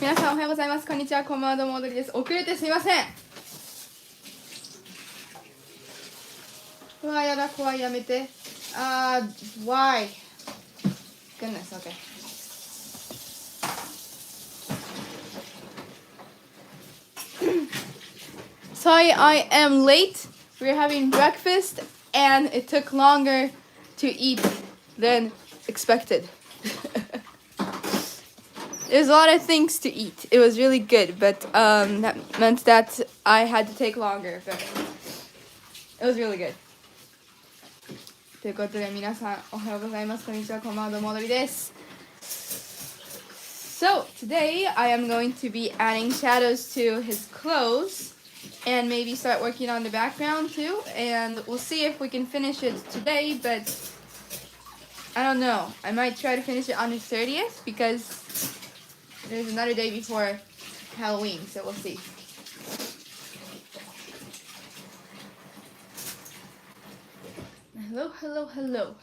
皆さんおはようございます。こんにちは。こんばんは。どうも、おどりです。遅れてすみません。うわ、やだ、怖い、やめて。why? Goodness, okay. Sorry, I am late. We're having breakfast, and it took longer to eat than expected. There's a lot of things to eat. It was really good, but that meant that I had to take longer, but it was really good. ということで皆さんおはようございます。こんにちは。こんばんは。どうもおどりです。So today I am going to be adding shadows to his clothes and maybe start working on the background too. And we'll see if we can finish it today, but I don't know. I might try to finish it on the 30th because there's another day before Halloween, so we'll see. Hello.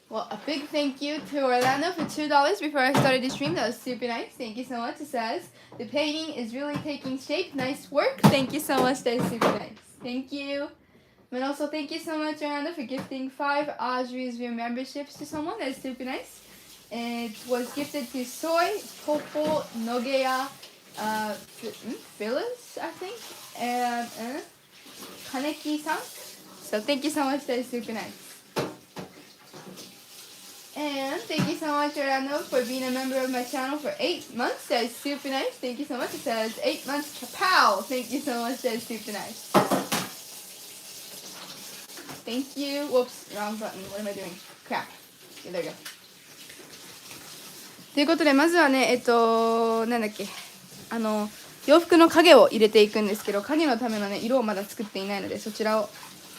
Well, a big thank you to Orlando for $2 before I started the stream. That was super nice. Thank you so much. It says, the painting is really taking shape. Nice work. Thank you so much. That is super nice. Thank you. And also, thank you so much, Orlando, for gifting 5 Audrey's View memberships to someone. That is super nice. It was gifted to Soy, Topo, Nogea, Phyllis, I think, and Kaneki-san. So thank you so much. That is super nice. And thank you so much, Orlando, for being a member of my channel for 8 months. That is super nice. Thank you so much. It says 8 months. Kapow! Thank you so much. That is super nice. Thank you. Whoops, wrong button. What am I doing? Crap. Okay, there we go. ということで、まずはね、なんだっけ、洋服の影を入れていくんですけど、影のためのね、色をまだ作っていないので、そちらを、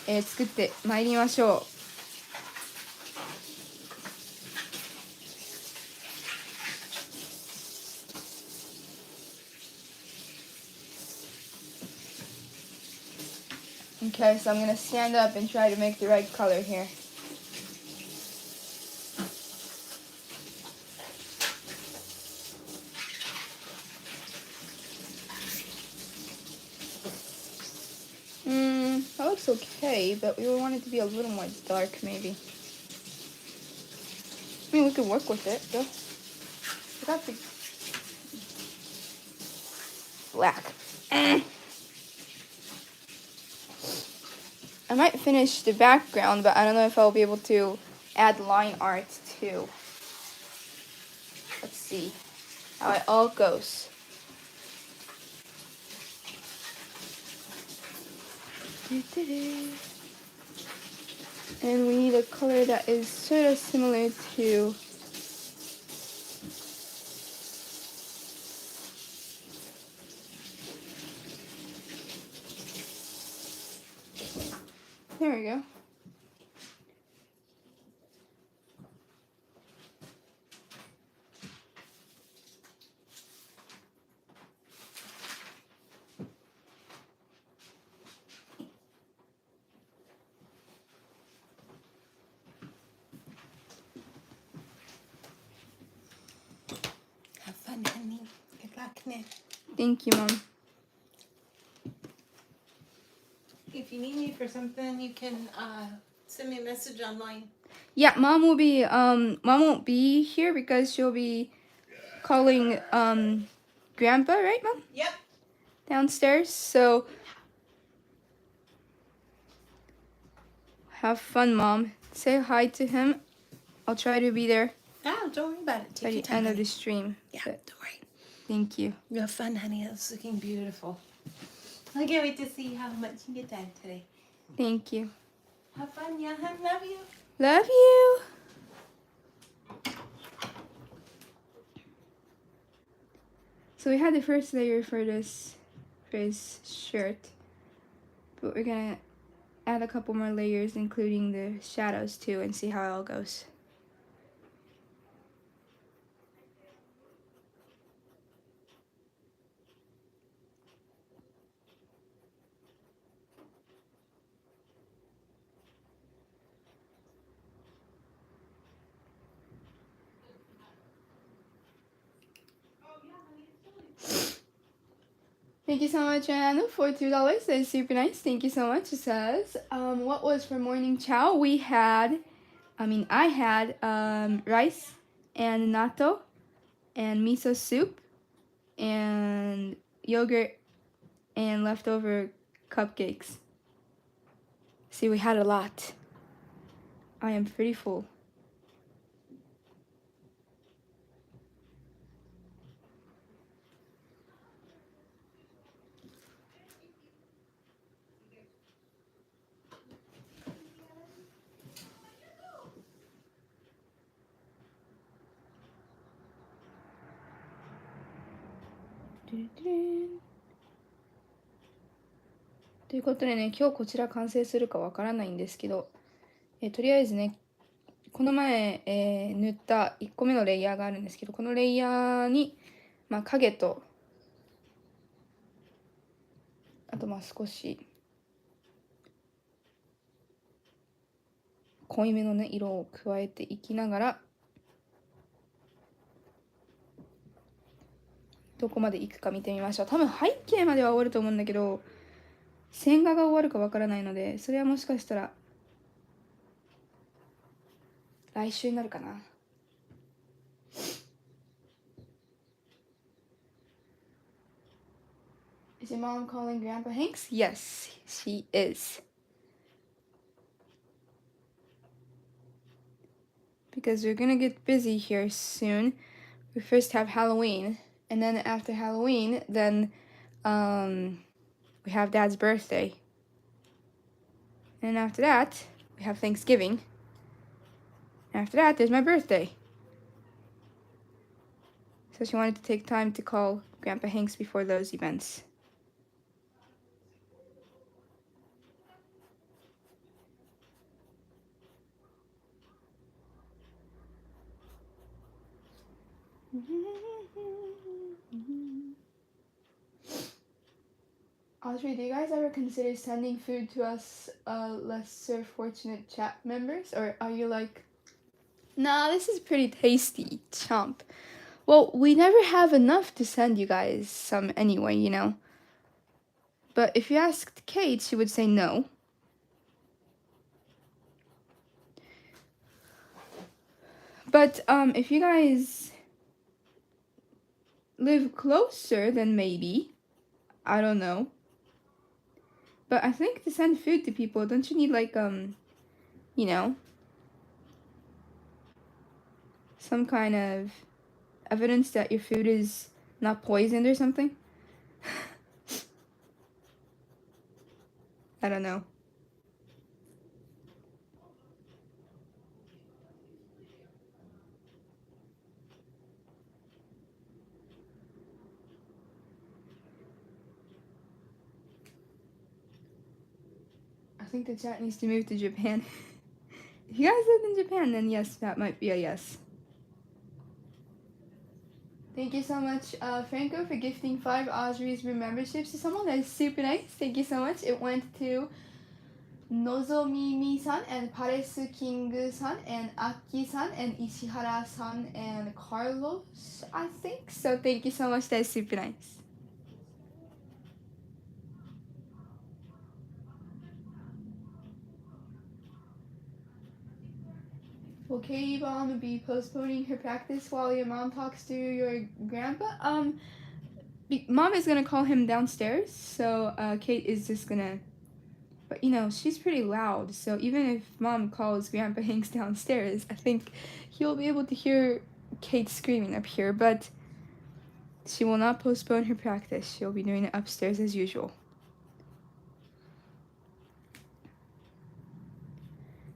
作ってまいりましょう。Okay, so I'm going to stand up and try to make the right color here. That looks okay, but we want it to be a little more dark, maybe. I mean, we could work with it, though. I got the black. I might finish the background, but I don't know if I'll be able to add line art too. Let's see how it all goes. And we need a color that is sort of similar to there we go. Have fun, honey. Good luck, Nick. Thank you, Mom. If you need me for something, you can send me a message online. Yeah, Mom won't be here because she'll be calling Grandpa, right, Mom? Yep. Downstairs. So have fun, Mom. Say hi to him. I'll try to be there Oh, don't worry about it. by Take the your time, end of honey. the stream. Yeah, But don't worry. thank you. You have fun, honey. It's looking beautiful. I can't wait to see how much you get done today. Thank you. Have fun, yeah, hun. Love you. Love you. So we had the first layer for his shirt, but we're gonna add a couple more layers, including the shadows too, and see how it all goes. Thank you so much, Anna, for $2. That is super nice. Thank you so much. It says, what was for morning chow? I had rice and natto and miso soup and yogurt and leftover cupcakes. See, we had a lot. I am pretty full.ということでね、今日こちら完成するかわからないんですけど、とりあえずね、この前、塗った1個目のレイヤーがあるんですけど、このレイヤーに、影と、あと少し濃いめのね、色を加えていきながら、どこまでいくか見てみましょう。多分背景までは終わると思うんだけど、線画が終わるかわからないので、それはもしかしたら来週になるかな。Is your mom calling Grandpa Hanks? Yes, she is. Because we're gonna get busy here soon. We first have Halloween, and then after Halloween, then we have Dad's birthday. And after that, we have Thanksgiving. After that, there's my birthday. So she wanted to take time to call Grandpa Hanks before those events. Audrey, do you guys ever consider sending food to us lesser fortunate chat members? Or are you like, nah, this is pretty tasty, chomp? Well, we never have enough to send you guys some anyway, you know? But if you asked Kate, she would say no. But if you guys live closer, then maybe. I don't know. But I think to send food to people, don't you need like you know, some kind of evidence that your food is not poisoned or something? I don't know. I think the chat needs to move to Japan. If you guys live in Japan, then yes, that might be a yes. Thank you so much, Franco, for gifting 5 Audrey's room memberships to someone. That is super nice. Thank you so much. It went to Nozomimi-san and Pares King-san and Aki-san and Ishihara-san and Carlos, I think. So thank you so much. That is super nice. Will Katie Bomb be postponing her practice while your mom talks to your grandpa? Mom is gonna call him downstairs, so Kate is just gonna. But you know, she's pretty loud, so even if Mom calls Grandpa Hanks downstairs, I think he'll be able to hear Kate screaming up here. But she will not postpone her practice. She'll be doing it upstairs as usual.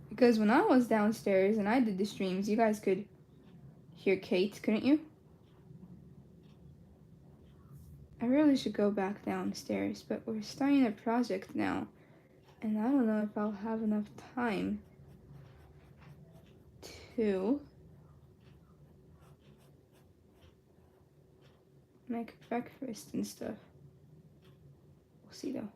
Because when I was downstairs and I did the streams, you guys could hear Kate, couldn't you? I really should go back downstairs, but we're starting a project now, and I don't know if I'll have enough time to make breakfast and stuff. We'll see though.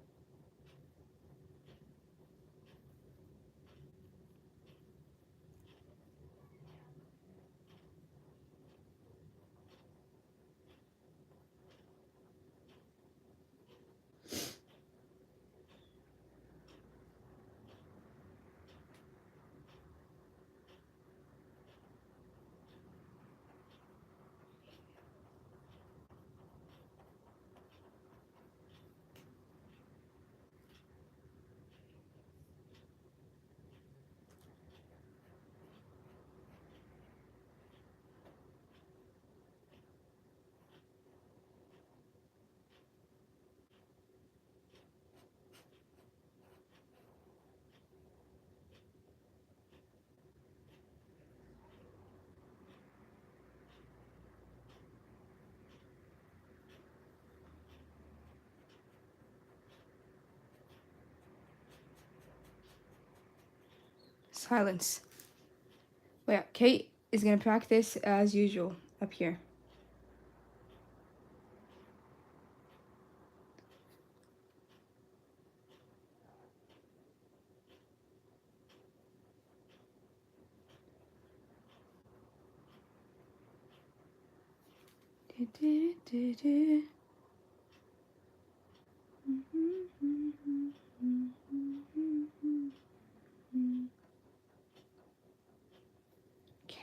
Silence. But yeah, Kate is gonna practice as usual up here.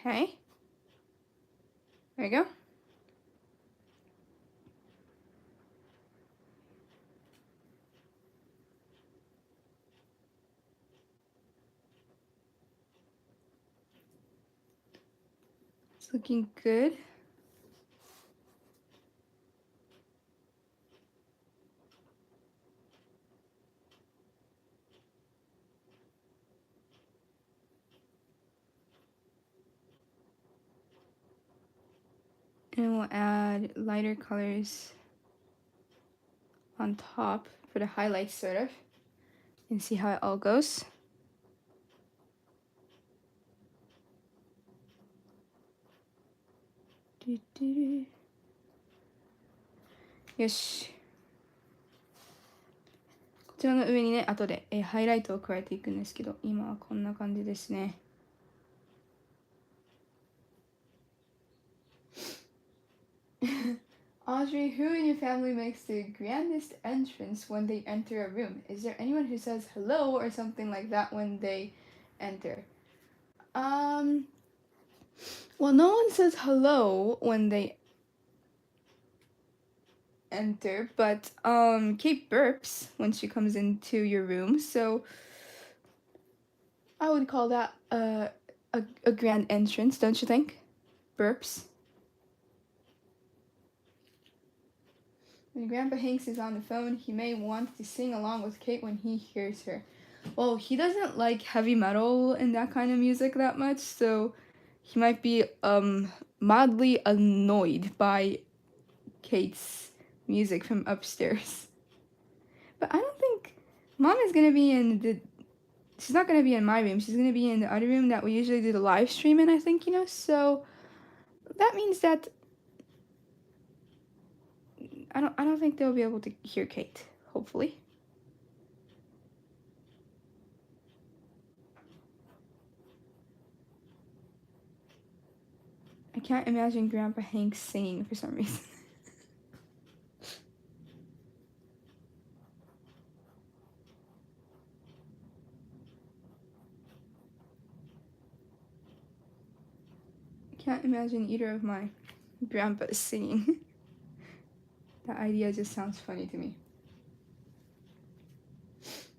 Okay. There you go. It's looking good. And we'll add lighter colors on top for the highlights, sort of, and see how it all goes.よし。こちらの上にね、後でハイライトを加えていくんですけど、今はこんな感じですね。Audrey, who in your family makes the grandest entrance when they enter a room? Is there anyone who says hello or something like that when they enter? Well, no one says hello when they enter, but Kate burps when she comes into your room, so I would call that a grand entrance, don't you think? Burps. When Grandpa Hanks is on the phone, he may want to sing along with Kate when he hears her. Well, he doesn't like heavy metal and that kind of music that much, so he might be mildly annoyed by Kate's music from upstairs. But I don't think Mom is gonna be in the. She's not gonna be in my room. She's gonna be in the other room that we usually do the live stream in, I think, you know. So that means that I don't think they'll be able to hear Kate. Hopefully. I can't imagine Grandpa Hank singing for some reason. I can't imagine either of my grandpas singing. That idea just sounds funny to me.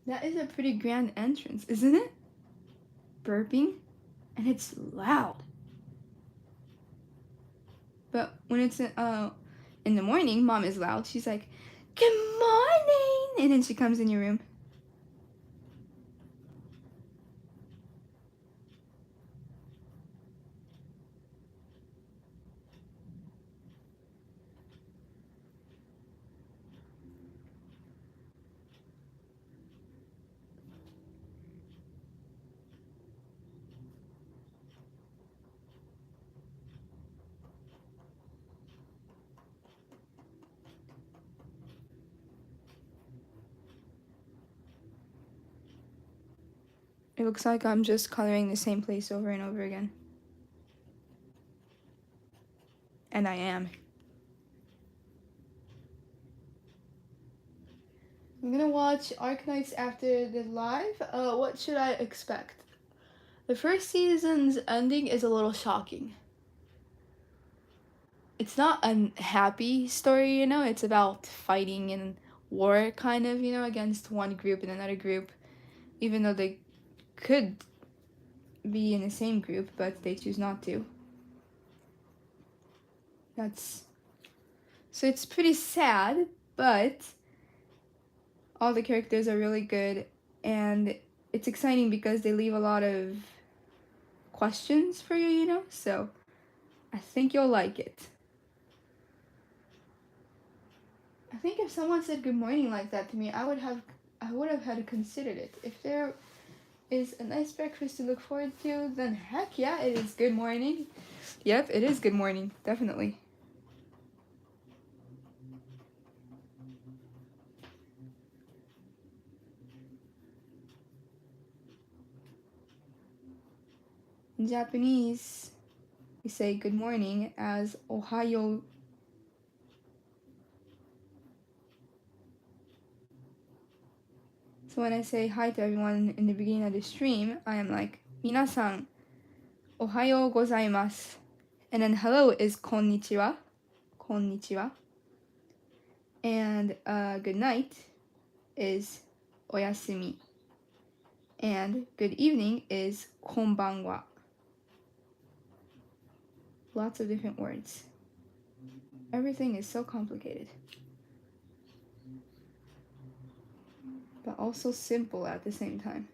That is a pretty grand entrance, isn't it? Burping, and it's loud. But when it's in the morning, Mom is loud. She's like, "Good morning," and then she comes in your room. It looks like I'm just coloring the same place over and over again. And I am. I'm gonna watch Arknights after the live. What should I expect? The first season's ending is a little shocking. It's not a happy story, you know? It's about fighting and war, kind of, you know, against one group and another group. Even though they could be in the same group, but they choose not to. So it's pretty sad, but all the characters are really good, and it's exciting because they leave a lot of questions for you, you know? So I think you'll like it. I think if someone said good morning like that to me, I would have had considered it. is a nice breakfast to look forward to, then heck yeah, it is good morning. Yep, it is good morning, definitely. In Japanese, we say good morning as Ohayo. So when I say hi to everyone in the beginning of the stream, I am like, Minasan, Ohayo gozaimasu. And then hello is konnichiwa. Konnichiwa. And good night is oyasumi. And good evening is konbanwa. Lots of different words. Everything is so complicated. But also simple at the same time.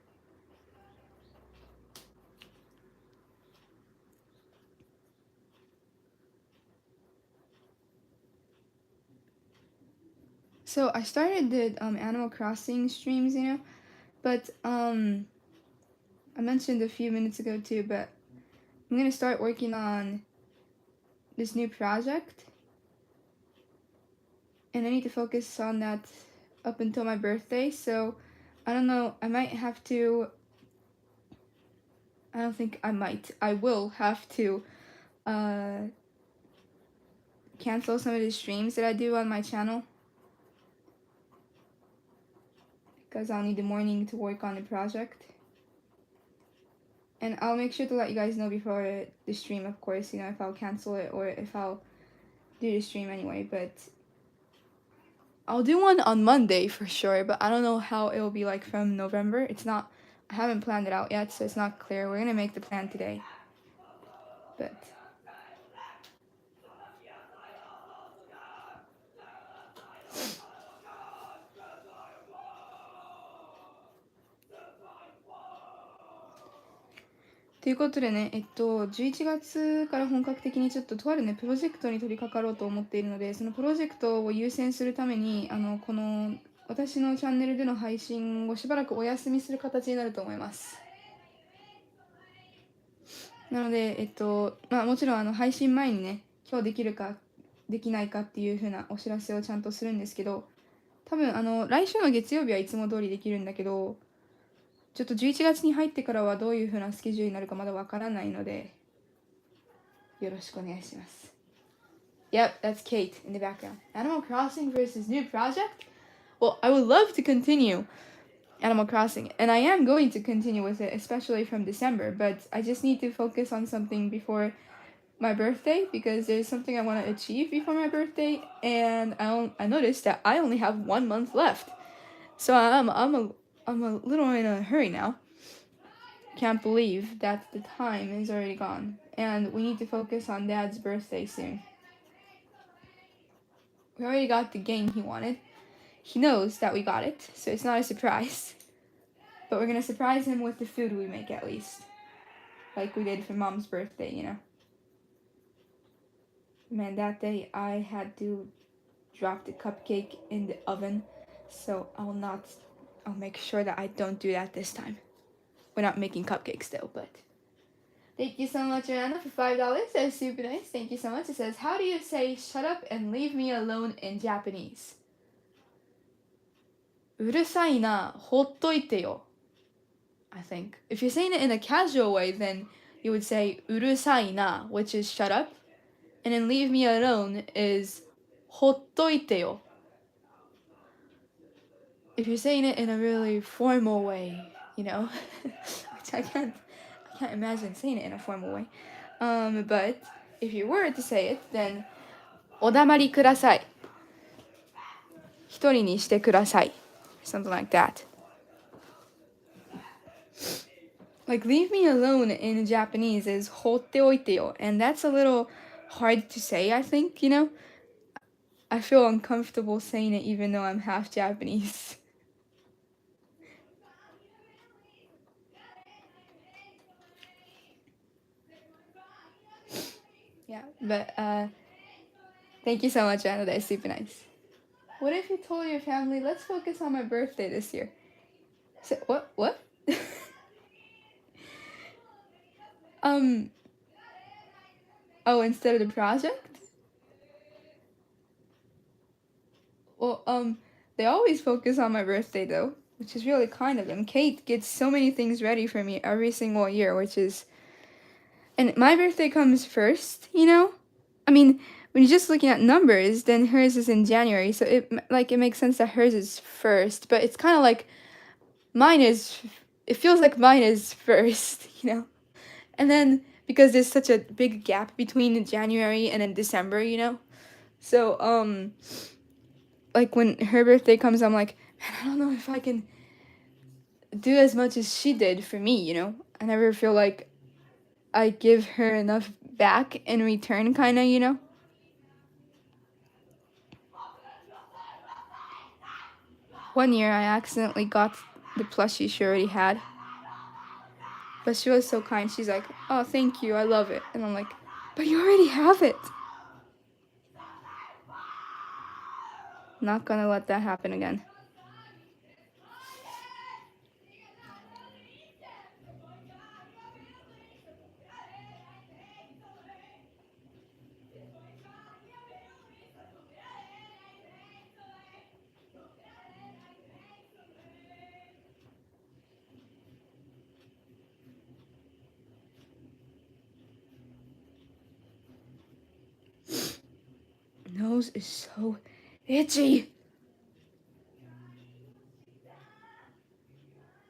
So I started the Animal Crossing streams, but I mentioned a few minutes ago too, but I'm gonna start working on this new project, and I need to focus on that up until my birthday. So I don't know, I will have to cancel some of the streams that I do on my channel, because I'll need the morning to work on the project. And I'll make sure to let you guys know before the stream, of course, if I'll cancel it or if I'll do the stream anyway. But I'll do one on Monday for sure, but I don't know how it will be like from November. I haven't planned it out yet, so it's not clear. We're gonna make the plan today. Butということでね、11月から本格的にちょっととあるね、プロジェクトに取り掛かろうと思っているので、そのプロジェクトを優先するために、この私のチャンネルでの配信をしばらくお休みする形になると思います。なので、もちろん配信前にね、今日できるかできないかっていう風なお知らせをちゃんとするんですけど、多分来週の月曜日はいつも通りできるんだけど、ちょっと11月に入ってからはどういう風なスケジュールになるかまだわからないので、よろしくお願いします。Yep, that's Kate in the background. Animal Crossing versus new project? Well, I would love to continue Animal Crossing, and I am going to continue with it, especially from December, but I just need to focus on something before my birthday, because there's something I want to achieve before my birthday, and I noticed that I only have 1 month left. So I'm a little in a hurry now. Can't believe that the time is already gone, and we need to focus on Dad's birthday soon. We already got the game he wanted. He knows that we got it, so it's not a surprise. But we're gonna surprise him with the food we make at least. Like we did for Mom's birthday, Man, that day I had to drop the cupcake in the oven, so I'll make sure that I don't do that this time. We're not making cupcakes though, but... Thank you so much, Rihanna, for $5. That's super nice. Thank you so much. It says, how do you say shut up and leave me alone in Japanese? うるさいな、ほっといてよ. I think. If you're saying it in a casual way, then you would say うるさいな, which is shut up. And then leave me alone is ほっといてよ. If you're saying it in a really formal way, which I can't imagine saying it in a formal way. But if you were to say it, then お黙りください。一人にしてください. Something like that. Like, leave me alone in Japanese is 放っておいてよ. And that's a little hard to say, I think, I feel uncomfortable saying it even though I'm half Japanese. Yeah, but thank you so much, Anna. That is super nice. What if you told your family, let's focus on my birthday this year? So, what? Um, oh, instead of the project? Well, they always focus on my birthday though, which is really kind of them. Kate gets so many things ready for me every single year, which is, and my birthday comes first, you know? I mean, when you're just looking at numbers, then hers is in January, so it makes sense that hers is first, but it's kind of like mine is, it feels like mine is first, you know? And then because there's such a big gap between January and then December, you know? So, like when her birthday comes, I'm like, man, I don't know if I can do as much as she did for me, you know? I never feel like I give her enough back in return, kind of, you know? One year I accidentally got the plushie she already had. But she was so kind. She's like, oh, thank you. I love it. And I'm like, but you already have it. Not gonna let that happen again. Nose is so itchy.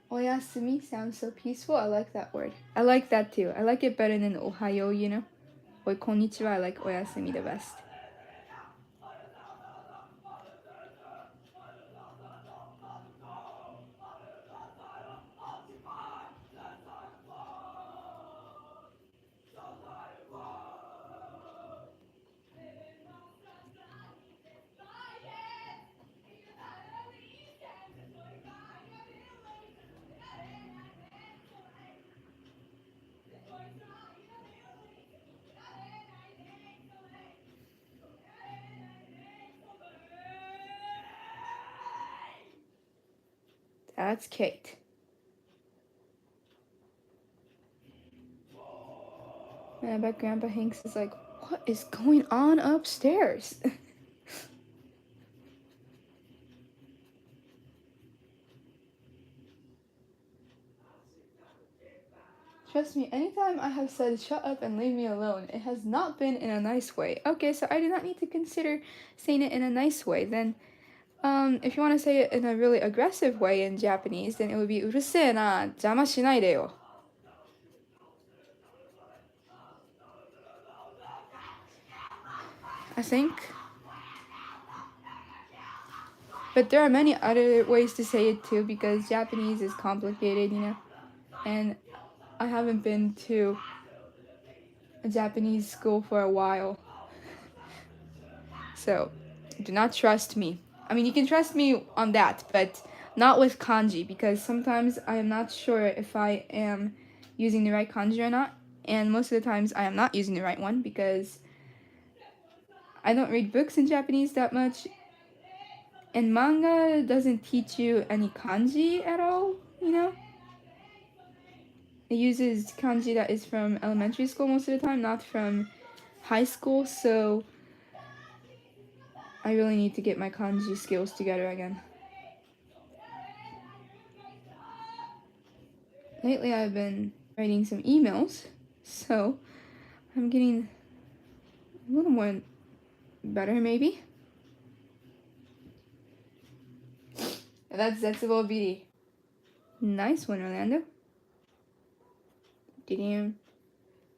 Oyasumi sounds so peaceful. I like that word. I like that too. I like it better than Ohayo, you know? Or konnichiwa, I like oyasumi the best. That's Kate. And I bet Grandpa Hanks is like, what is going on upstairs? Trust me, anytime I have said shut up and leave me alone, it has not been in a nice way. Okay, so I do not need to consider saying it in a nice way. Then, if you want to say it in a really aggressive way in Japanese, then it would be うるせえな、邪魔しないでよ. I think. But there are many other ways to say it too, because Japanese is complicated, you know? And I haven't been to a Japanese school for a while. So, do not trust me. I mean, you can trust me on that, but not with kanji, because sometimes I am not sure if I am using the right kanji or not. And most of the times I am not using the right one because I don't read books in Japanese that much. And manga doesn't teach you any kanji at all, you know? It uses kanji that is from elementary school most of the time, not from high school, so I really need to get my kanji skills together again. Lately I've been writing some emails, so I'm getting a little more better maybe. That's Zetsubo BD. Nice one, Orlando. Damn.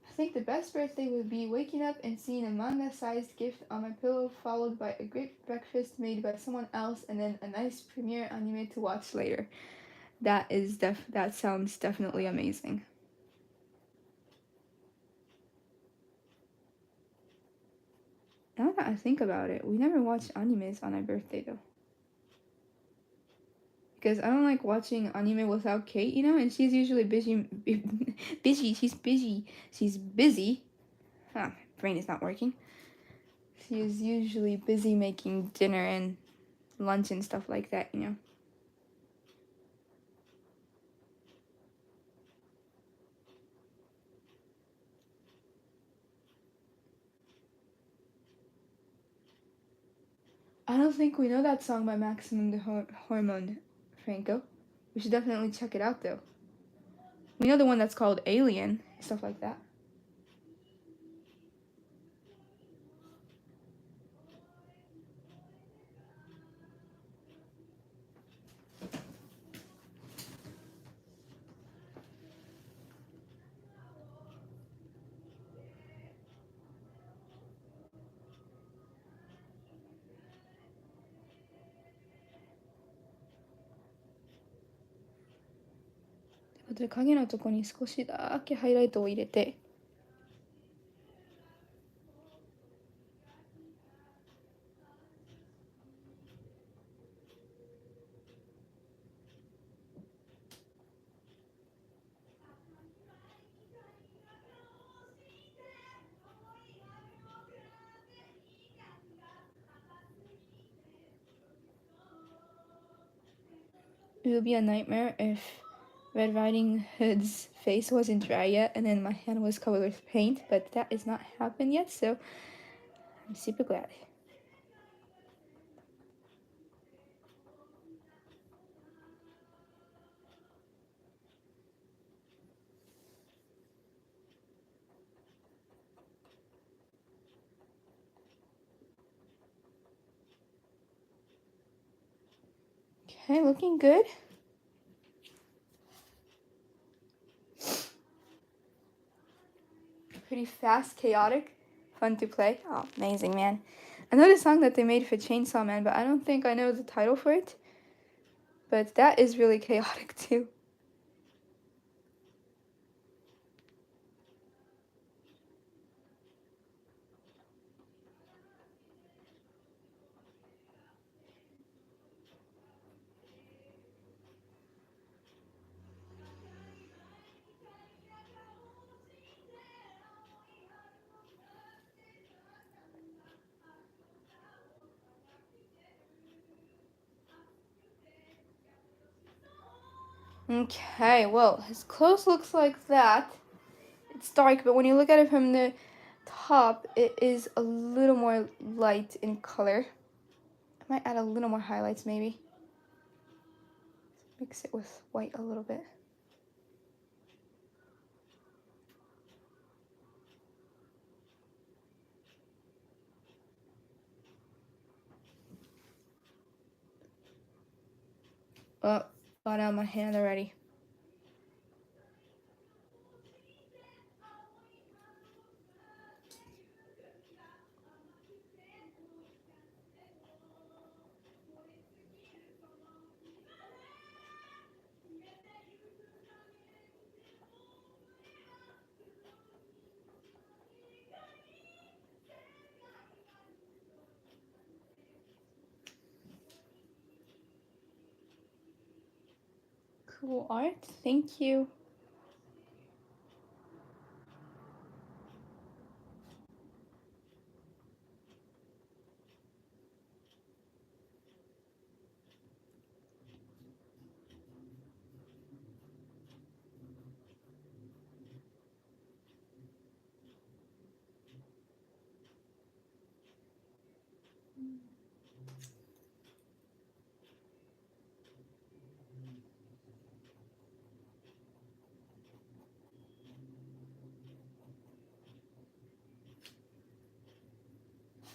I think the best birthday would be waking up and seeing a manga-sized gift on my pillow, followed by a great breakfast made by someone else, and then a nice premiere anime to watch later. That sounds definitely amazing. Now that I think about it, we never watched animes on my birthday though. Because I don't like watching anime without Kate, you know, and she's usually busy. She's busy. Ah, brain is not working. She is usually busy making dinner and lunch and stuff like that, you know. I don't think we know that song by Maximum the Hormone, Franco. We should definitely check it out though. We know the one that's called Alien, stuff like that.で影のとこに少しだけハイライトを入れて、it would be a nightmare if Red Riding Hood's face wasn't dry yet and then my hand was covered with paint, but that has not happened yet, so I'm super glad. Okay, looking good. Pretty fast, chaotic, fun to play. Oh, amazing, man. I know the song that they made for Chainsaw Man, but I don't think I know the title for it. But that is really chaotic too. Okay, well, his clothes looks like that. It's dark, but when you look at it from the top, it is a little more light in color. I might add a little more highlights maybe. Mix it with white a little bit. Oh, got out my hand already. Cool art, thank you.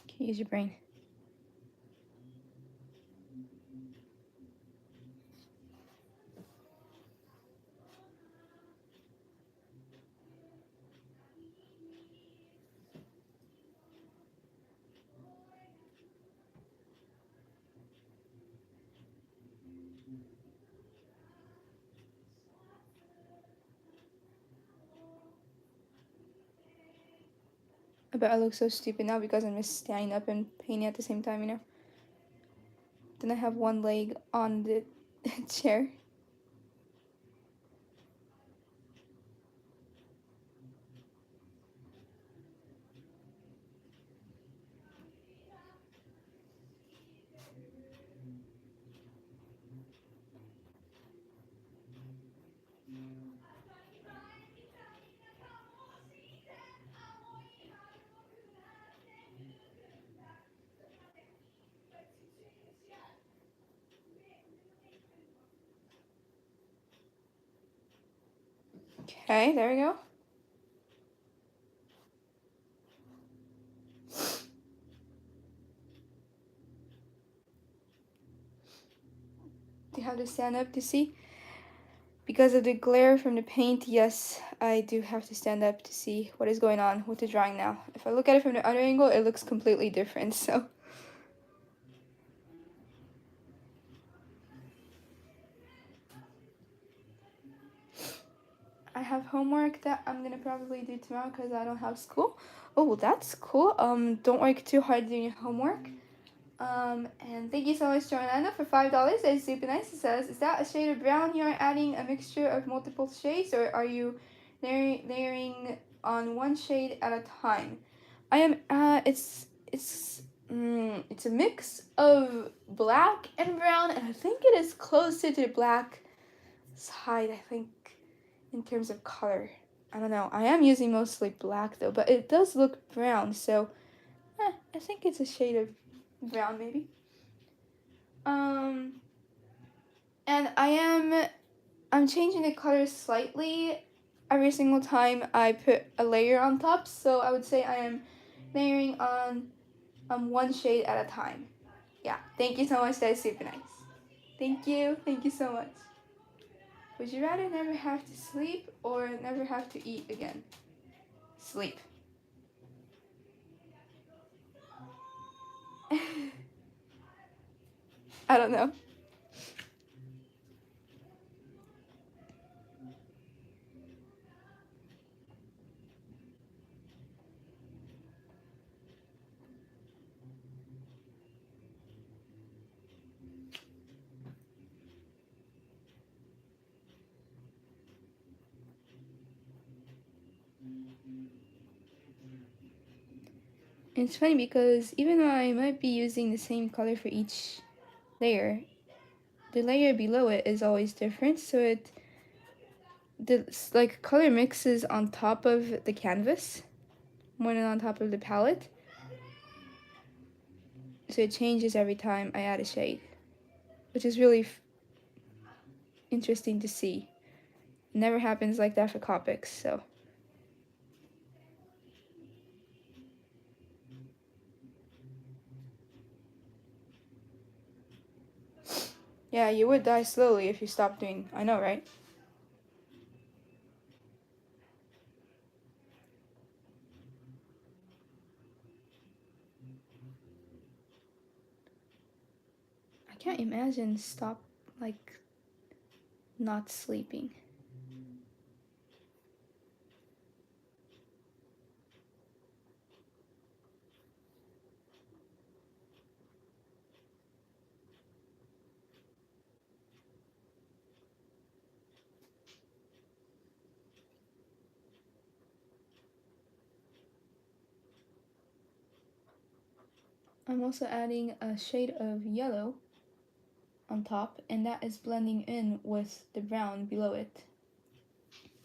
Okay, use your brain. I bet I look so stupid now because I'm just standing up and painting at the same time, you know? Then I have one leg on the chair. Okay, there we go. Do you have to stand up to see? Because of the glare from the paint, yes, I do have to stand up to see what is going on with the drawing now. If I look at it from the other angle, it looks completely different, so. I have homework that I'm gonna probably do tomorrow because I don't have school. Oh, well, that's cool. Don't work too hard doing your homework. And thank you so much to Orlando for $5. That's super nice. It says, is that a shade of brown you're adding a mixture of multiple shades, or are you layering on one shade at a time? I am, it's a mix of black and brown, and I think it is closer to the black side, I think, in terms of color. I don't know. I am using mostly black though, but it does look brown, so I think it's a shade of brown maybe. And I'm changing the color slightly every single time I put a layer on top, so I would say I am layering on one shade at a time. Yeah, thank you so much. That is super nice. Thank you so much. Would you rather never have to sleep or never have to eat again? Sleep. I don't know. It's funny because even though I might be using the same color for each layer, the layer below it is always different, so the color mixes on top of the canvas more than on top of the palette. So it changes every time I add a shade, which is really interesting to see. It never happens like that for Copics, so. Yeah, you would die slowly if you stopped doing, I know, right? I can't imagine not sleeping. I'm also adding a shade of yellow on top, and that is blending in with the brown below it.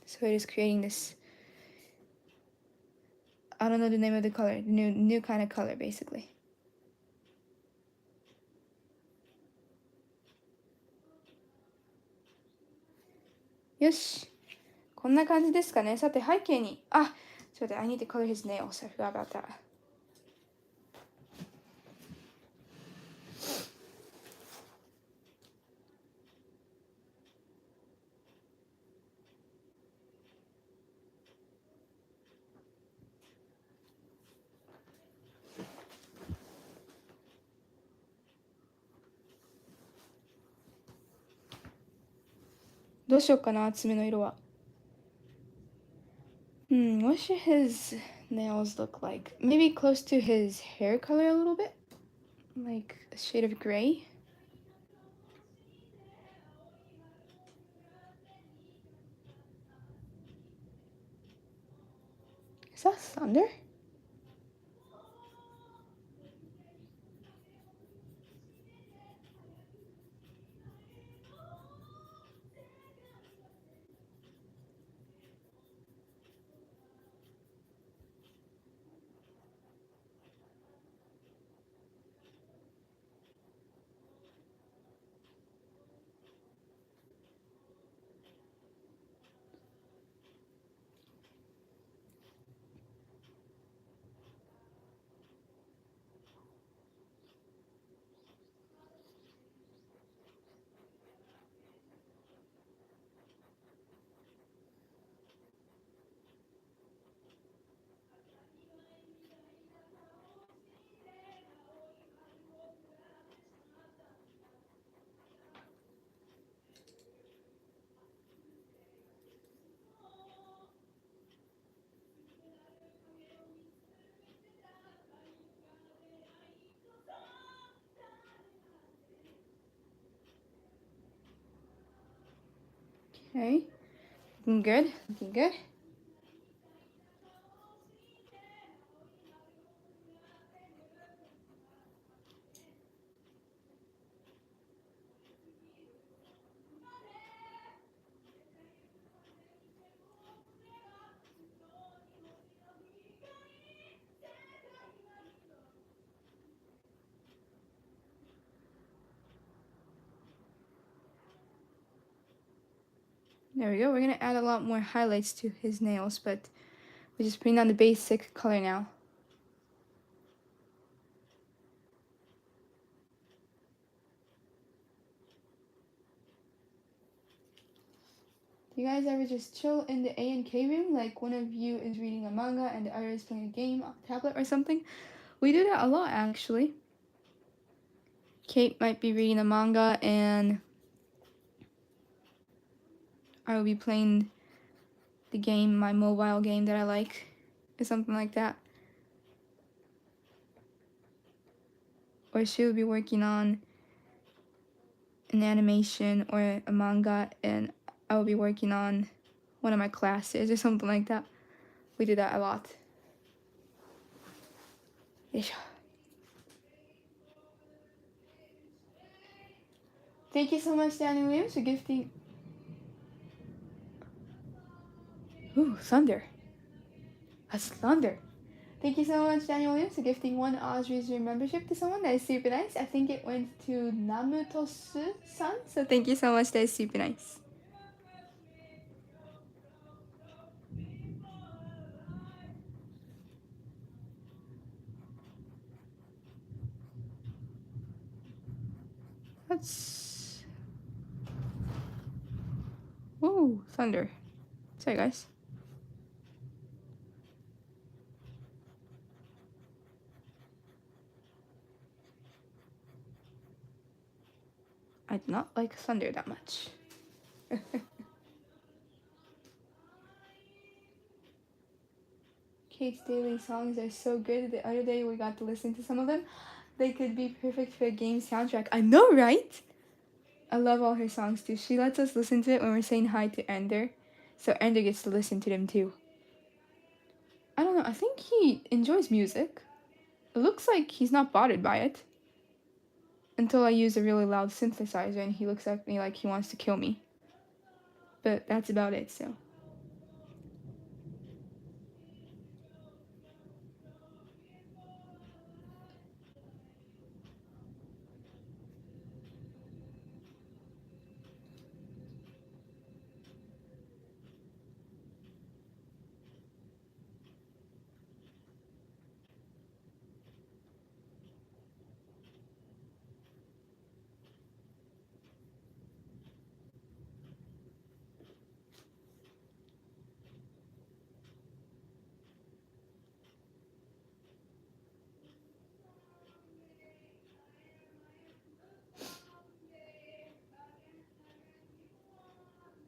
So it is creating this, I don't know the name of the color, new kind of color basically. Yosh. こんな感じですかね。さて背景に、ちょっと待って、I need to color his nails. I forgot about that. どうしようかな、爪の色は。What should his nails look like? Maybe close to his hair color a little bit? Like a shade of gray? Is that thunder? Okay. Looking good. Looking good. There we go. We're gonna add a lot more highlights to his nails, but we're just putting on the basic color now. Do you guys ever just chill in the A and K room? Like one of you is reading a manga and the other is playing a game on a tablet or something? We do that a lot, actually. Kate might be reading a manga and I will be playing the game, my mobile game that I like, or something like that. Or she'll be working on an animation or a manga and I will be working on one of my classes or something like that. We do that a lot. Yeesh. Thank you so much, Danny Williams, for gifting. Ooh, thunder. That's thunder. Thank you so much, Daniel Williams, for gifting one Osri's Room membership to someone. That is super nice. I think it went to Namutosu-san. So thank you so much. That is super nice. That's... Ooh, thunder. Sorry, guys. I do not like thunder that much. Kate's daily songs are so good. The other day we got to listen to some of them. They could be perfect for a game soundtrack. I know, right? I love all her songs too. She lets us listen to it when we're saying hi to Ender. So Ender gets to listen to them too. I don't know, I think he enjoys music. It looks like he's not bothered by it. Until I use a really loud synthesizer and he looks at me like he wants to kill me. But that's about it, so.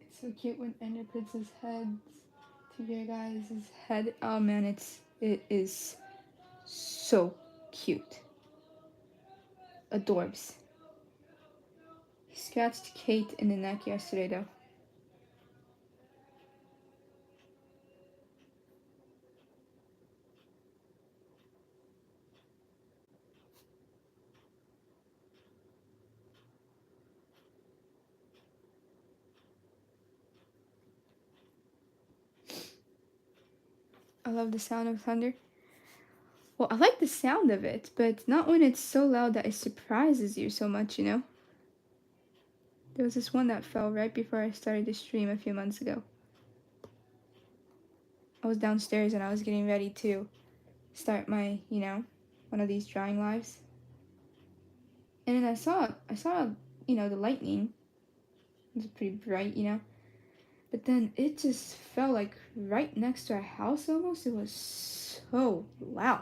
It's so cute when Ender puts his head to your guys' head. Oh man, it is so cute. Adorbs. He scratched Kate in the neck yesterday though. I love the sound of thunder. Well, I like the sound of it, but not when it's so loud that it surprises you so much, you know? There was this one that fell right before I started the stream a few months ago. I was downstairs and I was getting ready to start my, one of these drawing lives. And then I saw, the lightning. It was pretty bright, But then it just fell like right next to our house almost. It was so loud.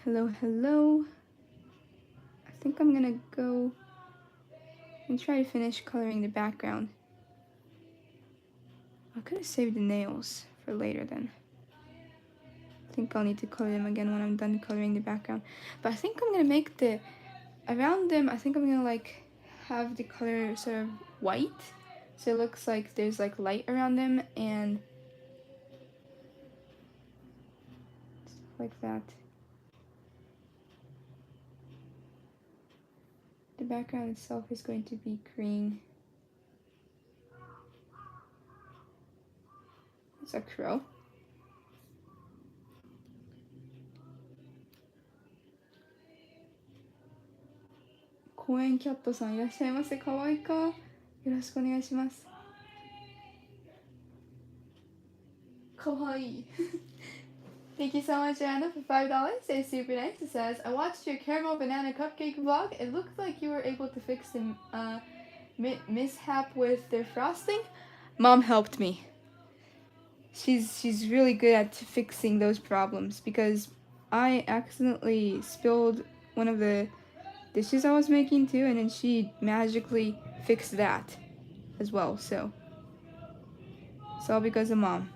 Hello, hello. I think I'm gonna go and try to finish coloring the background. I could have saved the nails for later then. I think I'll need to color them again when I'm done coloring the background. But I think I'm gonna make the around them. I think I'm gonna like have the color sort of white, so it looks like there's like light around them and like that. The background itself is going to be green. It's a crow.公園キャットさんいらっしゃいませ。かわいいか。よろしくお願いします。かわいい。Thank you so much, Anna, for $5. It's super nice. It says, I watched your caramel banana cupcake vlog. It looked like you were able to fix the mishap with the frosting. Mom helped me. She's really good at fixing those problems because I accidentally spilled one of the dishes I was making too, and then she magically fixed that as well. So it's all because of Mom.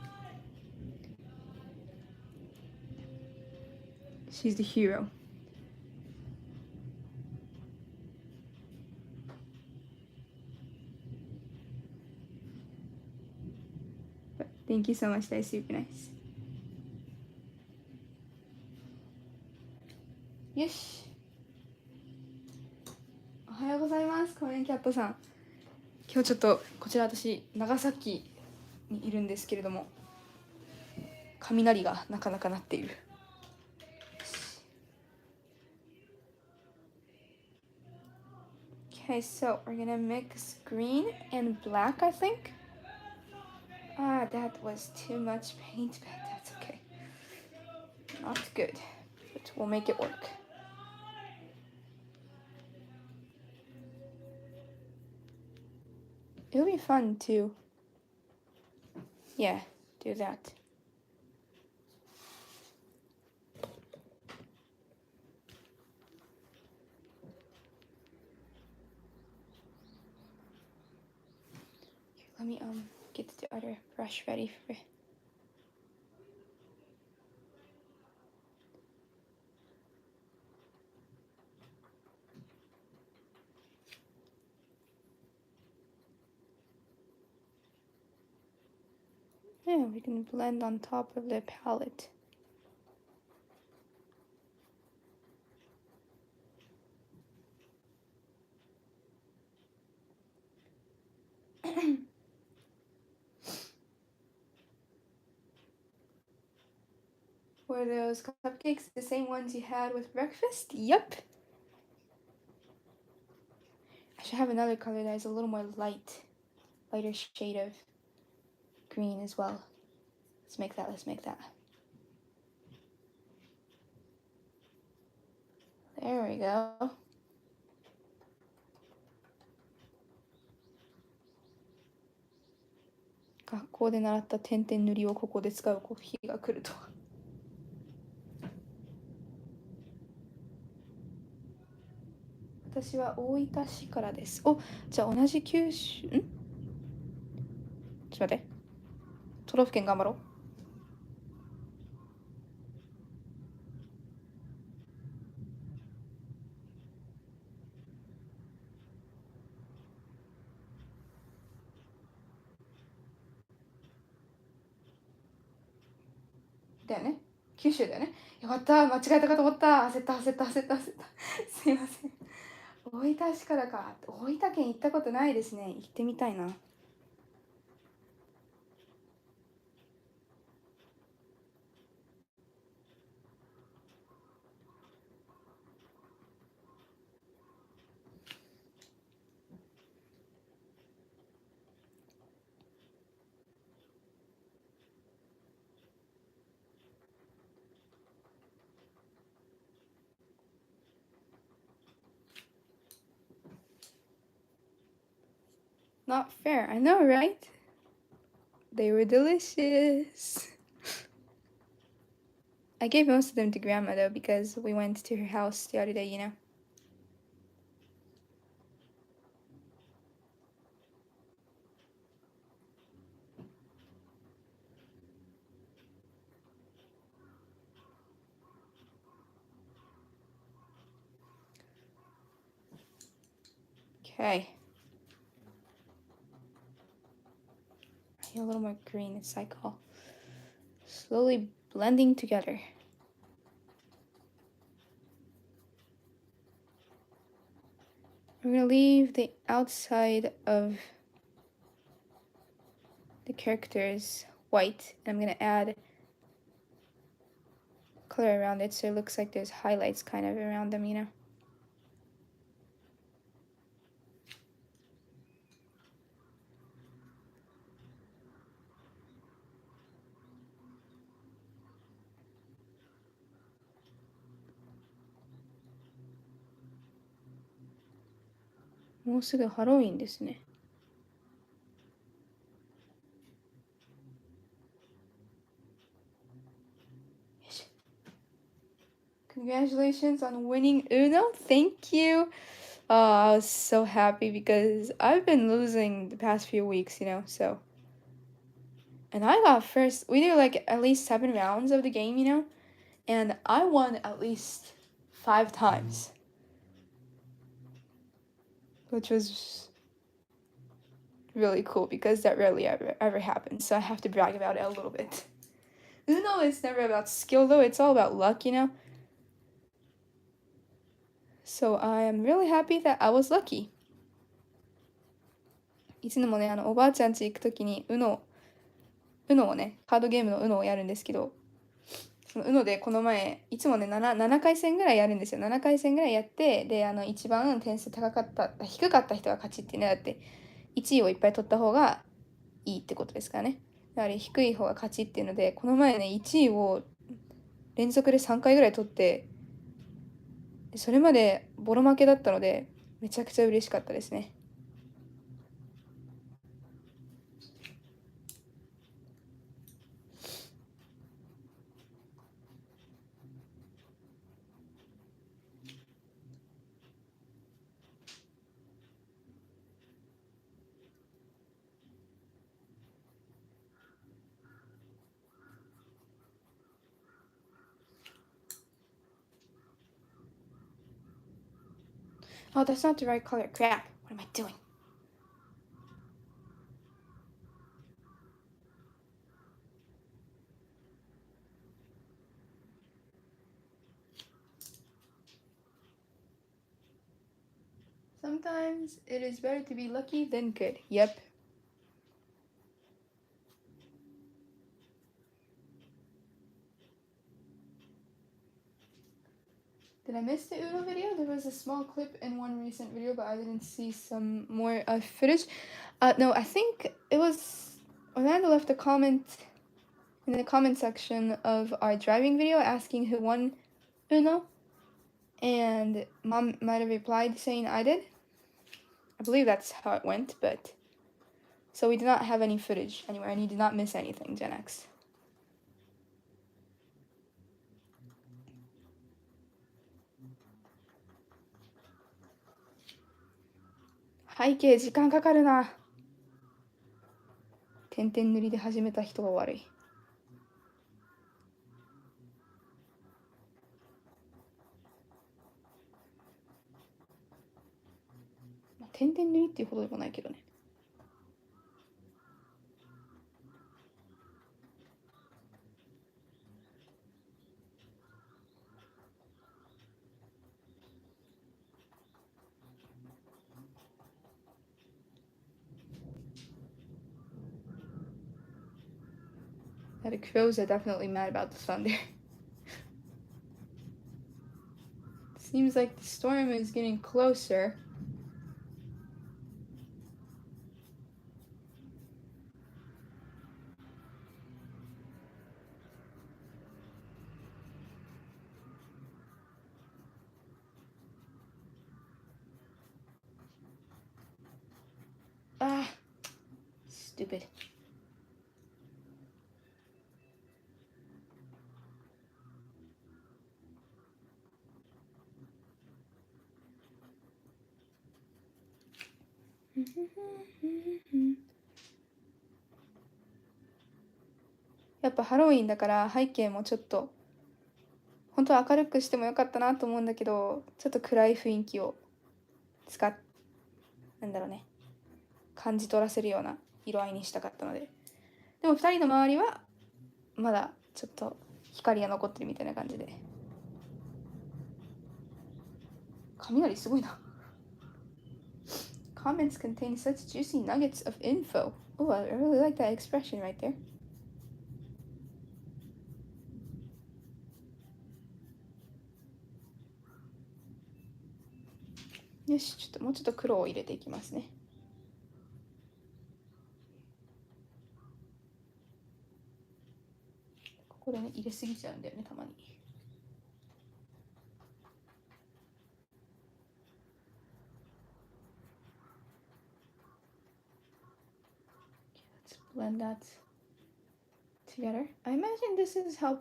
She's the hero. But thank you so much. That's super nice. よし。おはようございます。公園キャットさん。今日ちょっとこちら私長崎にいるんですけれども、雷がなかなか鳴っている。Okay, so we're gonna mix green and black, I think. Ah, that was too much paint, but that's okay. Not good, but we'll make it work. It'll be fun to, yeah, do that. Here, let me get the other brush ready for. Yeah, we can blend on top of the palette. Were those cupcakes the same ones you had with breakfast? Yep. I should have another color that is a little more lighter shade of green as well. Let's make that. There we go. "学校で習った点々塗りをここで使う日が来るとは。私は大分市からです。お、じゃあ同じ九州、ちょっと待って。都道府県頑張ろう。だよね。九州だよね。よかった。間違えたかと思った。焦った。すいません。大分市からか。大分県行ったことないですね。行ってみたいな。Not fair. I know, right? They were delicious. I gave most of them to Grandma though because we went to her house the other day, you know. Okay. A little more green. It's like all slowly blending together. I'm gonna leave the outside of the characters white, and I'm gonna add color around it so it looks like there's highlights kind of around them, you know.もうすぐハロウィンですね。Congratulations on winning Uno. Thank you. Oh, I was so happy because I've been losing the past few weeks, you know, so. And I got first. We did like at least 7 rounds of the game, you know, and I won at least 5 times. Which was really cool because that rarely ever happens, so I have to brag about it a little bit. Uno is never about skill though, it's all about luck, you know? So I am really happy that I was lucky. いつもね、おばあちゃん家行くときにUNOをね、カードゲームのUNOをやるんですけど、そのUNOでこの前、いつもね、7回戦ぐらいやるんですよ。7回戦ぐらいやって、で、一番点数高かった、低かった人が勝ちってね、だって、1位をいっぱい取った方がいいってことですからね。やはり低い方が勝ちっていうので、この前ね、1位を連続で3回ぐらい取って、それまでボロ負けだったので、めちゃくちゃ嬉しかったですね。Oh, that's not the right color. Crap. What am I doing? Sometimes it is better to be lucky than good. Yep. Did I miss the Uno video? There was a small clip in one recent video, but I didn't see some more footage. No, I think it was Orlando left a comment in the comment section of our driving video asking who won Uno, and Mom might have replied saying I did. I believe that's how it went, but so we did not have any footage anywhere, and you did not miss anything, Gen X. 背景時間かかるな。点々塗りで始めた人が悪い。点々塗りっていうほどでもないけどね。The crows are definitely mad about the thunder. Seems like the storm is getting closer. Ah, stupid. やっぱハロウィンだから背景もちょっと本当は明るくしてもよかったなと思うんだけど、ちょっと暗い雰囲気をなんだろうね、感じ取らせるような色合いにしたかったので。でも2人の周りはまだちょっと光が残ってるみたいな感じで。雷すごいな。Comments contain such juicy nuggets of info. Oh, I really like that expression right there. よし、ちょっともうちょっと黒を入れていきますね。ここでね、入れすぎちゃうんだよね、たまに。Let's blend that together. I imagine this is how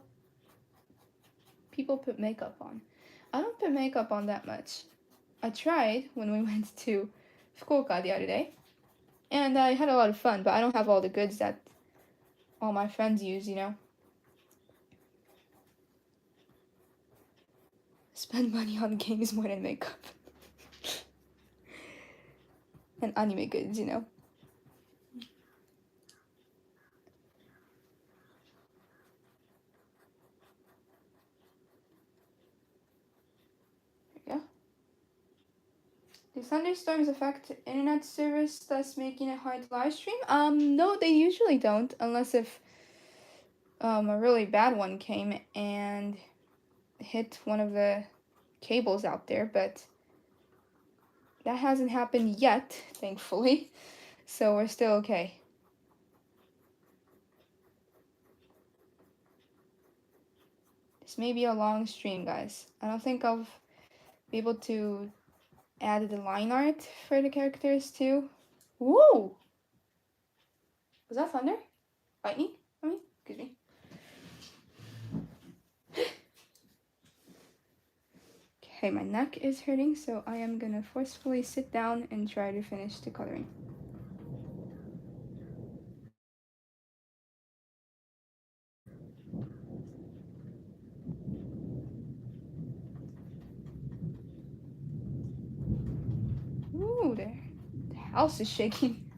people put makeup on. I don't put makeup on that much. I tried when we went to Fukuoka the other day, and I had a lot of fun, but I don't have all the goods that all my friends use, you know. Spend money on games more than makeup. And anime goods, you know. There we go. Do thunderstorms affect internet service, thus making it hard to live stream? No, they usually don't, unless if a really bad one came and hit one of the cables out there, but that hasn't happened yet, thankfully, so we're still okay. This may be a long stream, guys. I don't think I'll be able to add the line art for the characters too. Whoa! Was that thunder? Lightning? I mean, excuse me. Okay, my neck is hurting, so I am gonna forcefully sit down and try to finish the coloring. Ooh, there. The house is shaking.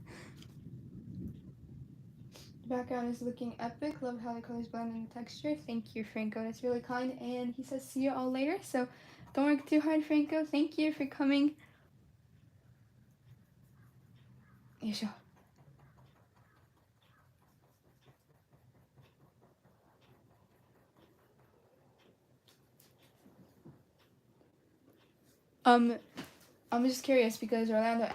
The background is looking epic. Love how the colors blend in the texture. Thank you, Franco. That's really kind. And he says, see you all later. So don't work too hard, Franco. Thank you for coming. Yosho. I'm just curious because Orlando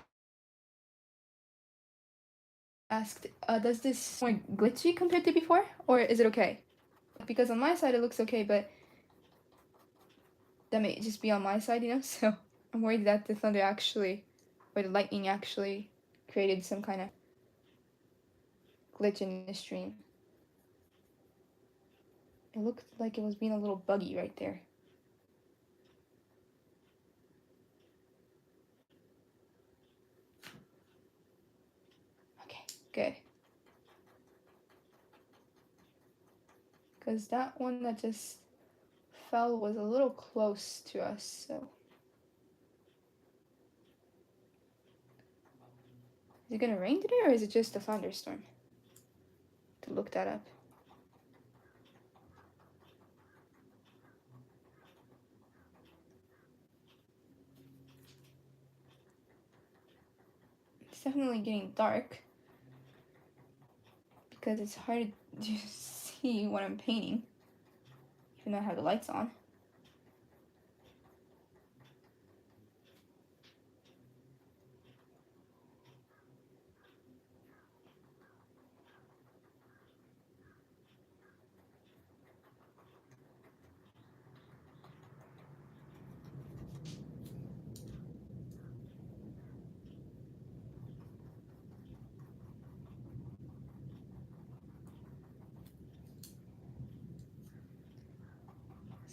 asked, does this more glitchy compared to before, or is it okay? Because on my side it looks okay, but that may just be on my side, you know? So I'm worried that the thunder actually, or the lightning actually created some kind of glitch in the stream. It looked like it was being a little buggy right there. Okay, good. Because that one that just fell was a little close to us, so. Is it gonna rain today or is it just a thunderstorm? To look that up. It's definitely getting dark because it's hard to see what I'm painting, even though I have the lights on.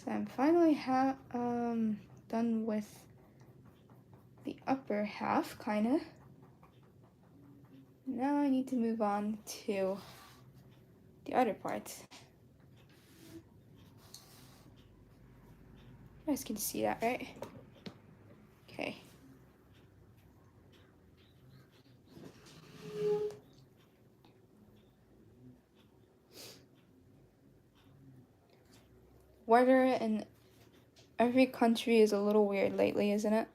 So I'm finally done with the upper half, kinda. Now I need to move on to the other part. You guys can see that, right? Okay. weather in every country is a little weird lately, isn't it?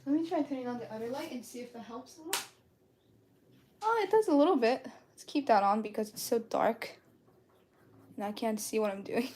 Let me try turning on the other light and see if that helps a little. Oh, it does a little bit. Let's keep that on because it's so dark and I can't see what I'm doing.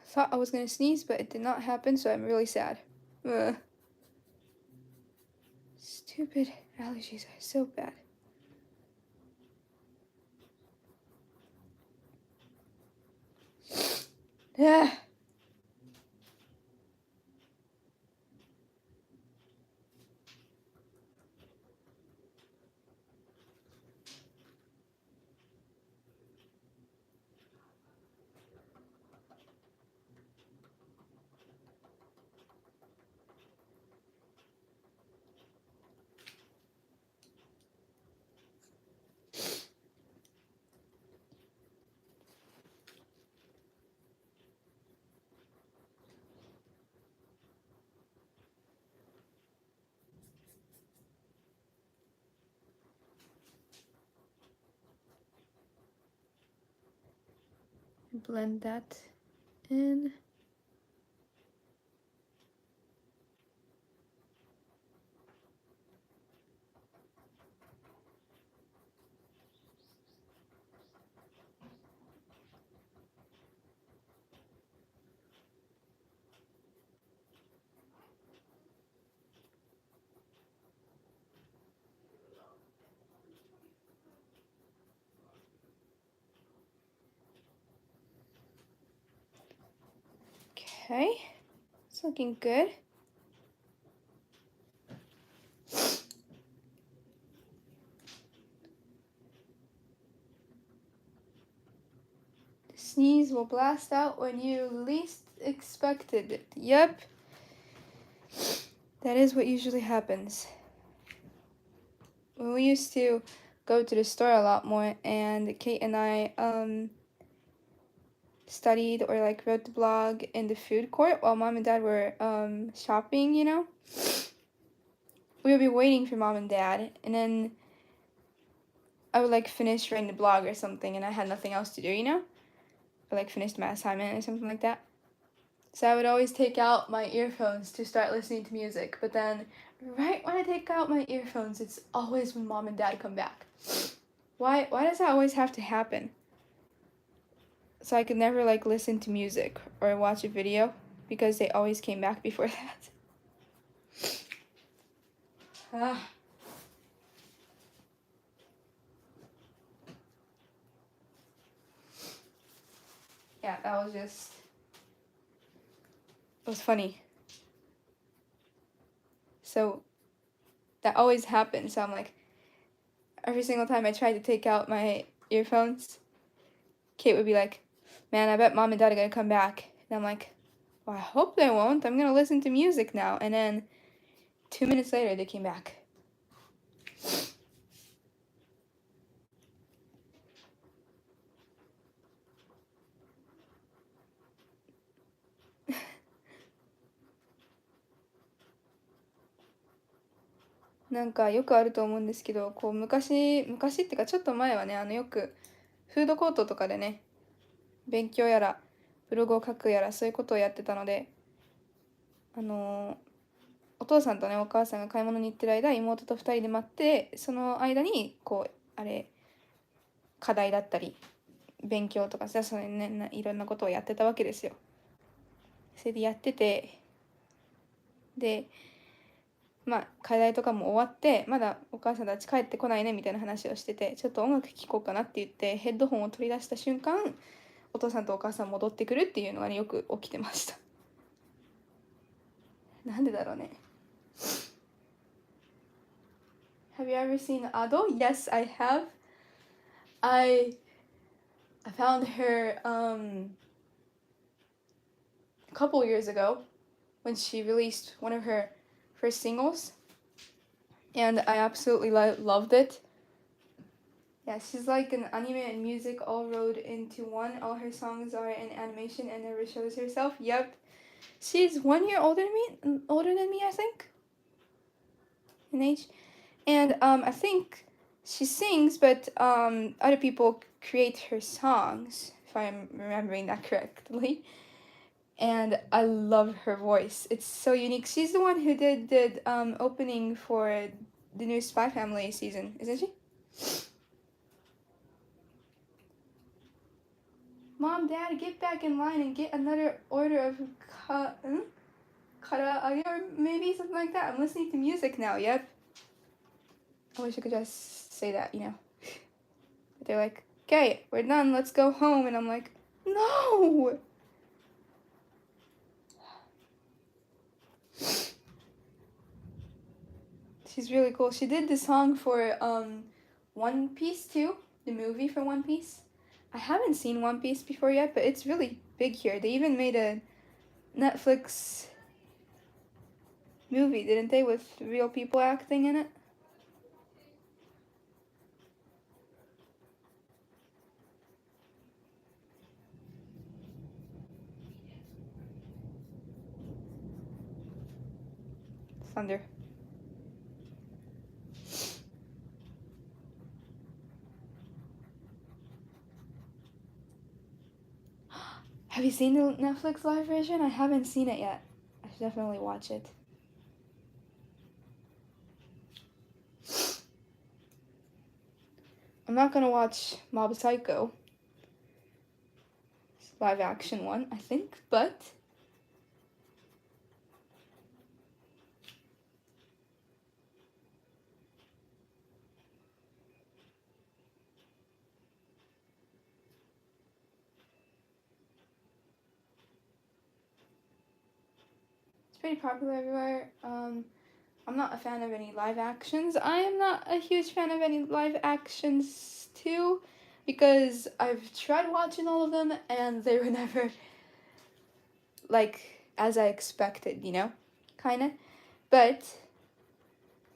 Thought I was gonna sneeze, but it did not happen, so I'm really sad. Ugh. Stupid allergies are so bad. Ah. Blend that in. Okay, it's looking good. The sneeze will blast out when you least expected it. Yep, that is what usually happens. When we used to go to the store a lot more, and Kate and I studied or like wrote the blog in the food court while mom and dad were shopping, you know, we would be waiting for mom and dad, and then I would like finish writing the blog or something, and I had nothing else to do, you know, or like finish my assignment or something like that. So I would always take out my earphones to start listening to music, but then right when I take out my earphones, it's always when mom and dad come back. Why does that always have to happen? So I could never like listen to music or watch a video because they always came back before that. Ah. Yeah, that was just, it was funny. So that always happens. So I'm like, every single time I tried to take out my earphones, Kate would be like, man, I bet mom and dad are gonna come back. And I'm like, well, I hope they won't. I'm gonna listen to music now. And then 2 minutes later, they came back.なんかよくあると思うんですけど、こう昔ってかちょっと前はね、よくフードコートとかでね、勉強やらブログを書くやらそういうことをやってたので、お父さんとねお母さんが買い物に行ってる間妹と2人で待ってその間にこう課題だったり勉強とかさそういうねいろんなことをやってたわけですよ。それでやっててでまあ課題とかも終わってまだお母さんたち帰ってこないねみたいな話をしててちょっと音楽聴こうかなって言ってヘッドホンを取り出した瞬間お父さんとお母さん戻ってくるっていうのがねよく起きてました。なんでだろうね。Have you ever seen Ado? Yes, I have. I found her a couple years ago when she released one of her first singles, and I absolutely loved it. Yeah, she's like an anime and music all rolled into one. All her songs are in animation and never shows herself. Yep, she's 1 year older than me, I think, in age, and I think she sings, but other people create her songs, if I'm remembering that correctly. And I love her voice. It's so unique. She's the one who did the opening for the new Spy Family season, isn't she? Mom, Dad, get back in line and get another order of karaage or maybe something like that. I'm listening to music now. Yep. I wish I could just say that, you know. But they're like, okay, we're done. Let's go home. And I'm like, no. She's really cool. She did the song for One Piece too, the movie for One Piece. I haven't seen One Piece before yet, but it's really big here. They even made a Netflix movie, didn't they, with real people acting in it? Thunder. Have you seen the Netflix live version? I haven't seen it yet. I should definitely watch it. I'm not gonna watch Mob Psycho. It's a live action one, I think, but it's pretty popular everywhere. I'm not a fan of any live actions. I am not a huge fan of any live actions too, because I've tried watching all of them and they were never like as I expected, you know, kinda. But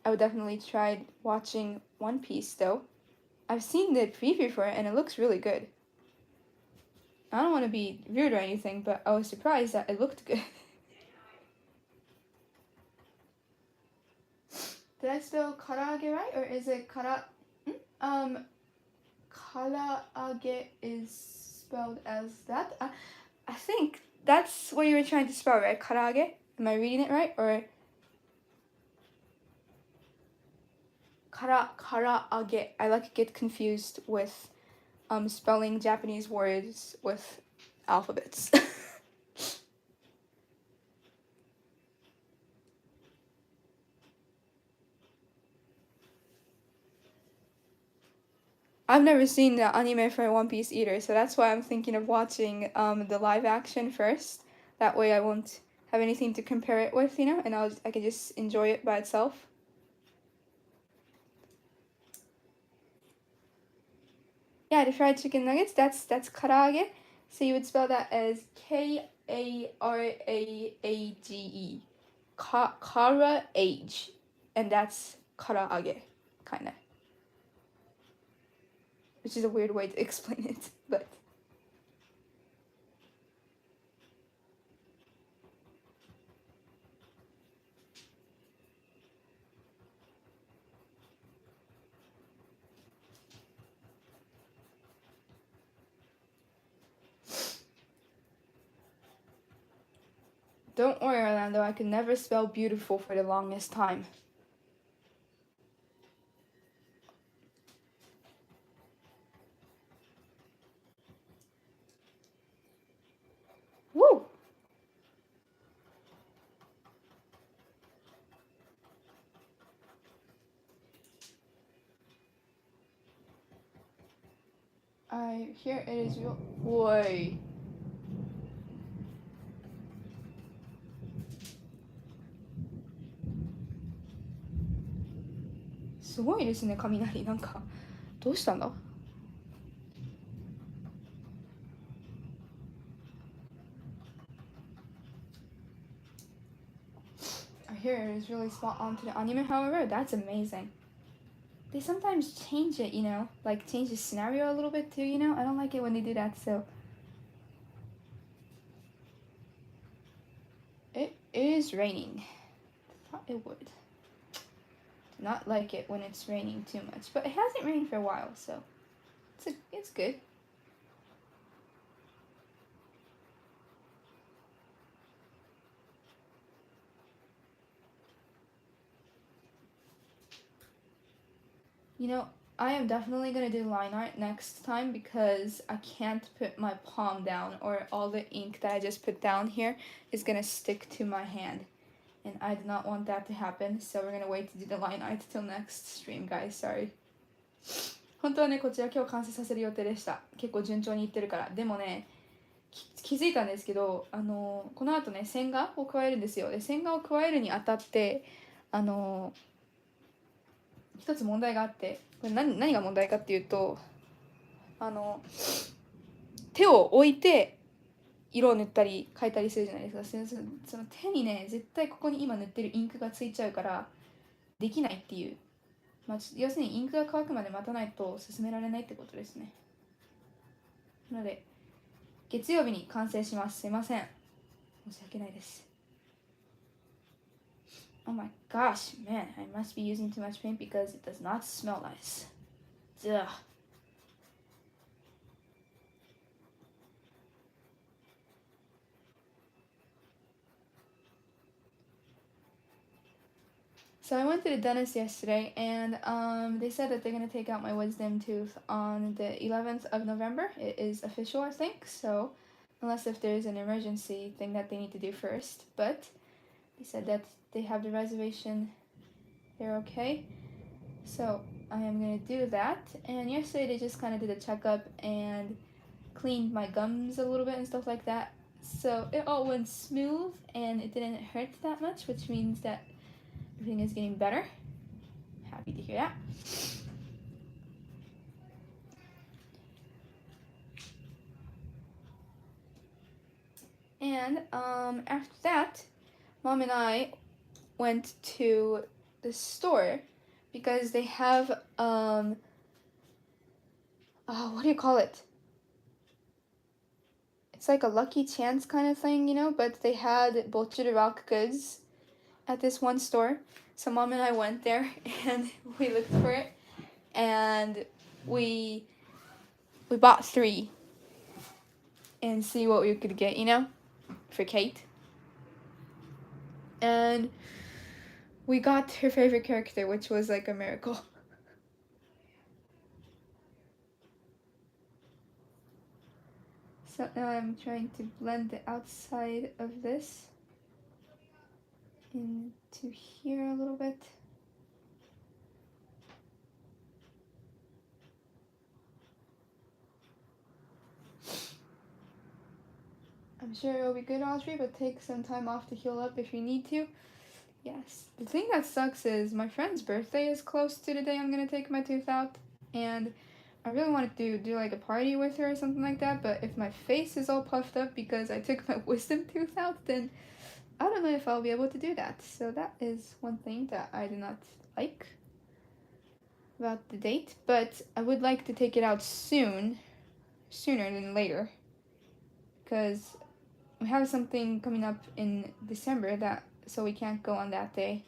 I would definitely try watching One Piece though. I've seen the preview for it and it looks really good. I don't want to be rude or anything, but I was surprised that it looked good. Did I spell karaage right, or is it karaage is spelled as that? I think that's what you were trying to spell, right? Karaage? Am I reading it right, or karaage? I like get confused with spelling Japanese words with alphabets. I've never seen the anime for One Piece either, so that's why I'm thinking of watching the live action first. That way I won't have anything to compare it with, you know, and I can just enjoy it by itself. Yeah, the fried chicken nuggets, that's karaage. So you would spell that as Karaage. Kara-age. And that's karaage, kinda. Which is a weird way to explain it, but Don't worry, Orlando, I could never spell beautiful for the longest time. Woo! I hear it is real. Woi. すごいですね、雷。なんか、どうしたんだ I hear it is really spot on to the anime, however, that's amazing. They sometimes change it, you know, like change the scenario a little bit too, you know? I don't like it when they do that, so. It is raining. I thought it would. Do not like it when it's raining too much, but it hasn't rained for a while, so it's good. You know, I am definitely gonna do line art next time because I can't put my palm down or all the ink that I just put down here is gonna stick to my hand. And I do not want that to happen, so we're gonna wait to do the line art till next stream, guys. Sorry. 本当はね、こちら今日完成させる予定でした。結構順調にいってるから。でもね、気づいたんですけど、この後ね、線画を加えるんですよ。で、線画を加えるにあたって、一つ問題があって、これ何が問題かっていうと、手を置いて色を塗ったり変えたりするじゃないですか。その手にね、絶対ここに今塗ってるインクがついちゃうからできないっていう、要するにインクが乾くまで待たないと進められないってことですね。なので月曜日に完成します。すいません、申し訳ないです。Oh my gosh, man, I must be using too much paint because it does not smell nice. Ugh. So I went to the dentist yesterday, and they said that they're gonna take out my wisdom tooth on the 11th of November. It is official, I think. So, unless if there's an emergency thing that they need to do first, but they said that they have the reservation. They're okay. So I am gonna do that. And yesterday they just kind of did a checkup and cleaned my gums a little bit and stuff like that. So it all went smooth and it didn't hurt that much, which means that everything is getting better. Happy to hear that. And after that, Mom and I went to the store because they have what do you call it? It's like a lucky chance kind of thing, you know, but they had Bolchuru rock goods at this one store. So Mom and I went there and we looked for it, and we bought 3 and see what we could get, you know, for Kate. And we got her favorite character, which was like a miracle. So now I'm trying to blend the outside of this into here a little bit. I'm sure it'll be good, Audrey, but take some time off to heal up if you need to. Yes. The thing that sucks is my friend's birthday is close to the day I'm gonna take my tooth out, and I really wanted to do like a party with her or something like that, but if my face is all puffed up because I took my wisdom tooth out, then I don't know if I'll be able to do that. So that is one thing that I do not like about the date, but I would like to take it out sooner than later, because we have something coming up in December so we can't go on that day.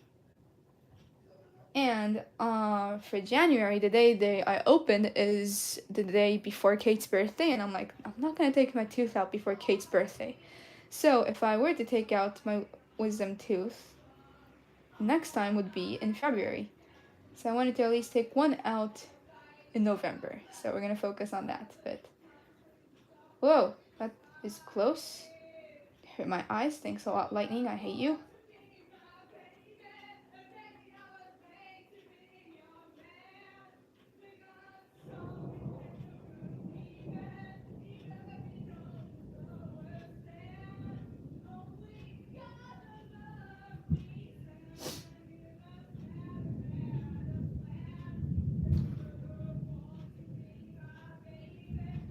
And for January, the day I opened is the day before Kate's birthday, and I'm like, I'm not gonna take my tooth out before Kate's birthday. So if I were to take out my wisdom tooth, next time would be in February. So I wanted to at least take one out in November. So we're gonna focus on that. But whoa, that is close. Hurt my eyes. Thanks a lot, lightning. I hate you.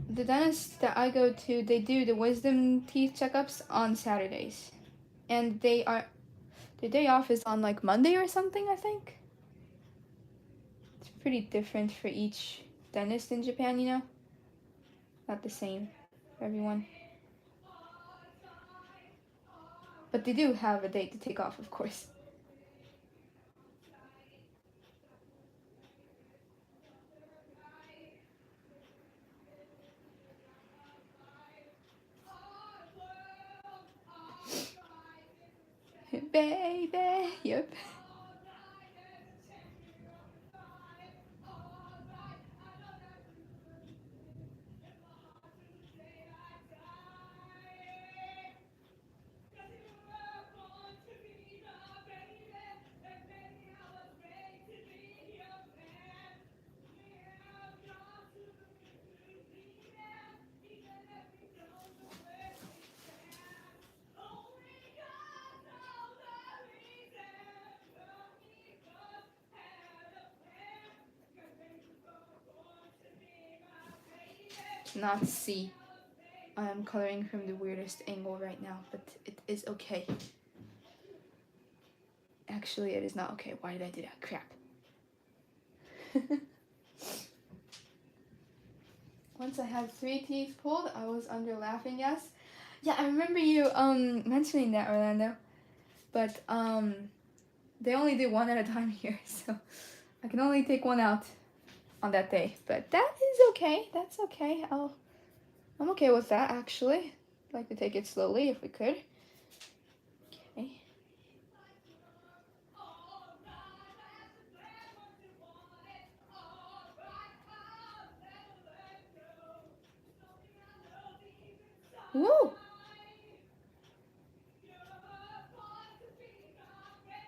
The dentist that I go to, they do the wisdom teeth checkups on Saturdays. And the day off is on like Monday or something, I think. It's pretty different for each dentist in Japan, you know? Not the same for everyone. But they do have a day to take off, of course. Baby, yep. Cannot see. I am coloring from the weirdest angle right now, but it is okay. Actually, it is not okay. Why did I do that? Crap. Once I had 3 teeth pulled, I was under laughing gas. Yeah, I remember you mentioning that, Orlando. But they only do one at a time here, so I can only take one out on that day. But that is okay. That's okay. I'm okay with that, actually. I'd like to take it slowly if we could. Okay. Woo!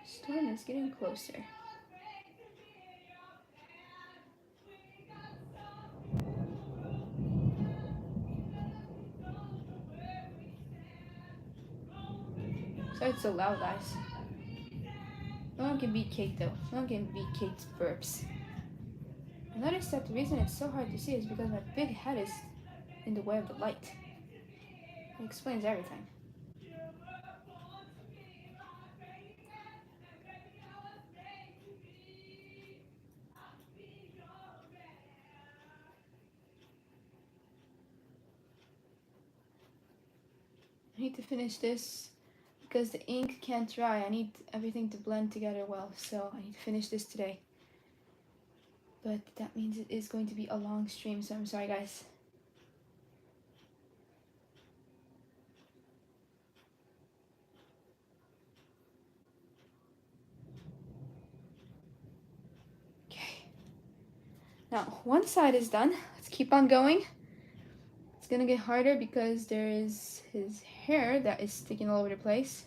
Storm is getting closer. Sorry it's so loud, guys. No one can beat Kate, though. No one can beat Kate's burps. I noticed that the reason it's so hard to see is because my big head is in the way of the light. It explains everything. I need to finish this because the ink can't dry. I need everything to blend together well, so I need to finish this today. But that means it is going to be a long stream, so I'm sorry, guys. Okay. Now, one side is done. Let's keep on going. It's gonna get harder because there is his hair that is sticking all over the place.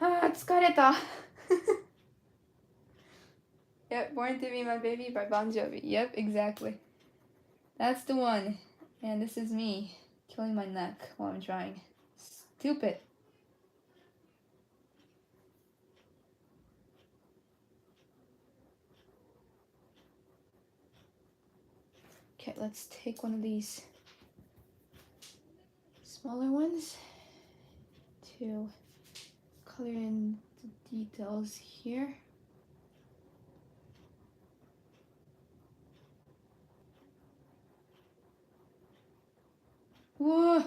Ah, 疲れた. Yep, Born to Be My Baby by Bon Jovi. Yep, exactly. That's the one. And this is me killing my neck while I'm drawing. Stupid. Okay, let's take one of these smaller ones to color in the details here. Whoa.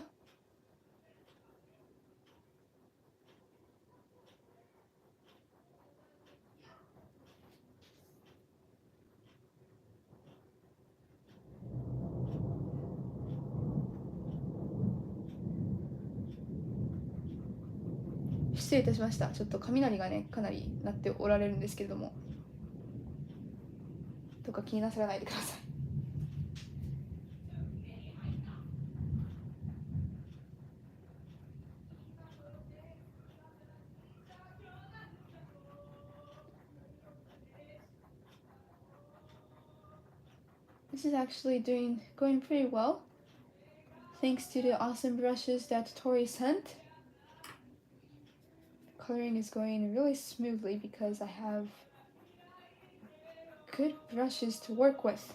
失礼いたしました。ちょっと雷がね、かなり鳴っておられるんですけれども、どうか気になさらないでください。This is actually going pretty well, thanks to the awesome brushes that Tori sent. Coloring is going really smoothly because I have good brushes to work with.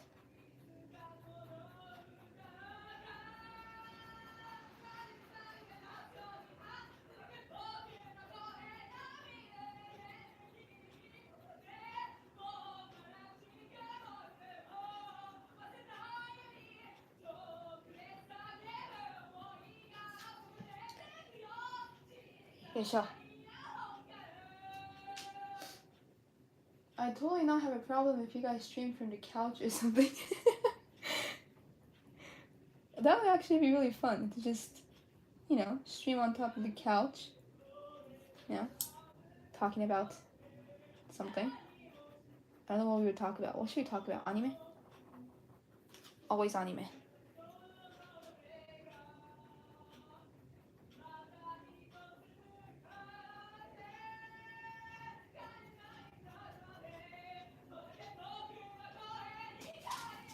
I totally not have a problem if you guys stream from the couch or something. That would actually be really fun to just, stream on top of the couch. Talking about something. I don't know what we would talk about. What should we talk about? Anime? Always anime.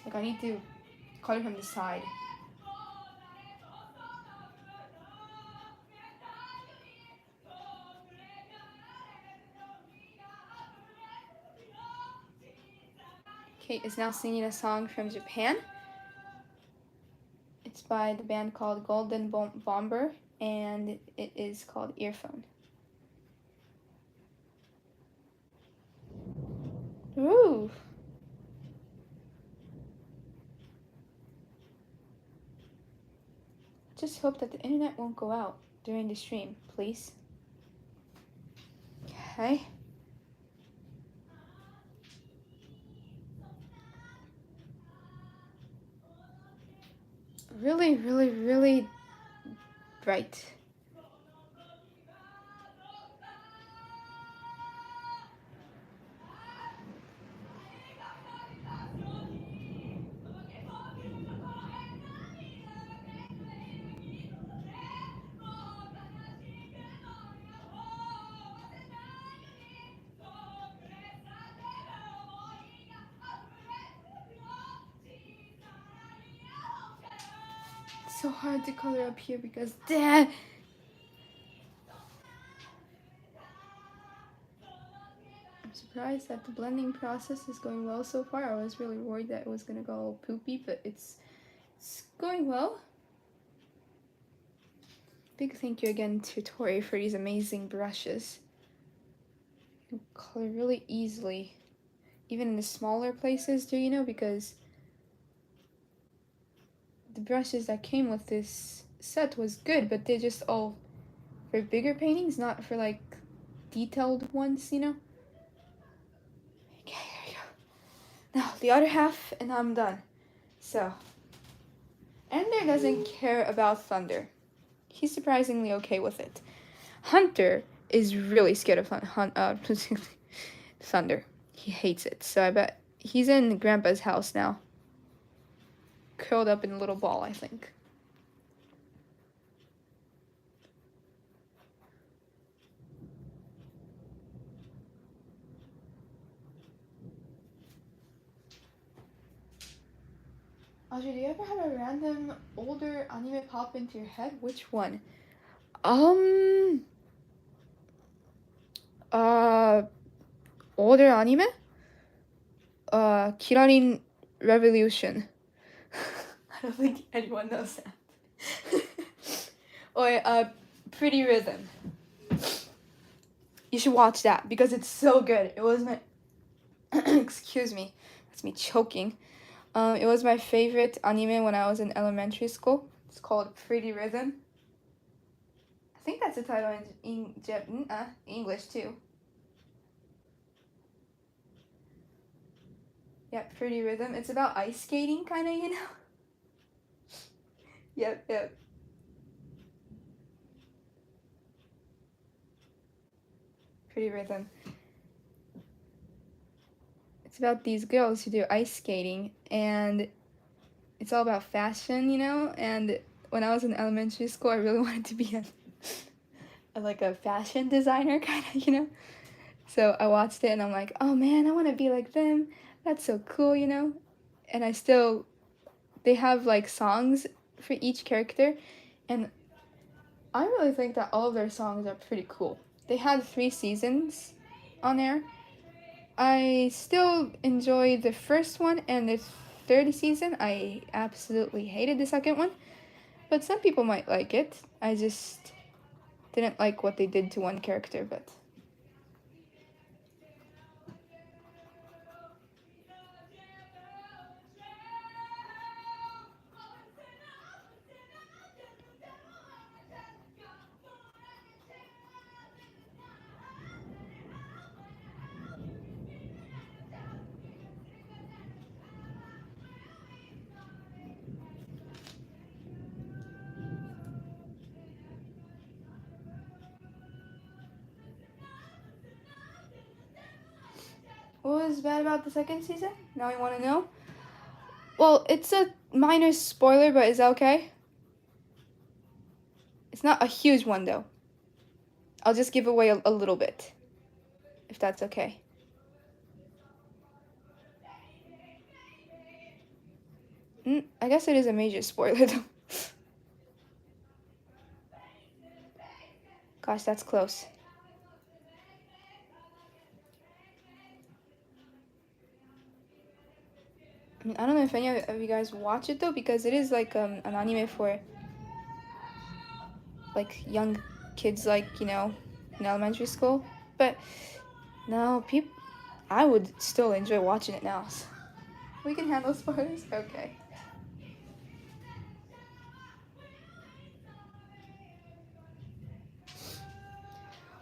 Like, I need to color from the side. Kate is now singing a song from Japan. It's by the band called Golden Bomber, and it is called Earphone. Ooh! Just hope that the internet won't go out during the stream, please. Okay. Really, really, really bright. So hard to color up here because I'm surprised that the blending process is going well so far. I was really worried that it was gonna go all poopy, but it's going well. Big thank you again to Tori for these amazing brushes. You color really easily, even in the smaller places, because the brushes that came with this set was good, but they're just all for bigger paintings, not for like detailed ones, Okay, there you go. Now the other half, and I'm done. So, Ender doesn't care about thunder. He's surprisingly okay with it. Hunter is really scared of thunder. He hates it. So I bet he's in Grandpa's house now, curled up in a little ball, I think. Audrey, do you ever have a random older anime pop into your head? Which one? Older anime? Kirarin Revolution. I don't think anyone knows that. Or Pretty Rhythm. You should watch that because it's so good. It was my excuse me, that's me choking. It was my favorite anime when I was in elementary school. It's called Pretty Rhythm. I think that's the title in English too. Yeah, Pretty Rhythm. It's about ice skating, kind of, you know? Yep. Pretty Rhythm. It's about these girls who do ice skating, and it's all about fashion, you know? And when I was in elementary school, I really wanted to be a fashion designer, kind of, you know? So I watched it, and I'm like, oh man, I want to be like them. That's so cool, you know? And they have like songs for each character, and I really think that all of their songs are pretty cool. They had 3 seasons on air. I still enjoyed the first one and the third season. I absolutely hated the second one, but some people might like it. I just didn't like what they did to one character, but what was bad about the second season? Now you want to know? Well, it's a minor spoiler, but is that okay? It's not a huge one, though. I'll just give away a little bit, if that's okay. I guess it is a major spoiler, though. Gosh, that's close. I don't know if any of you guys watch it though, because it is like an anime for like young kids, like, you know, in elementary school. But no, I would still enjoy watching it now. So we can handle spoilers. Okay.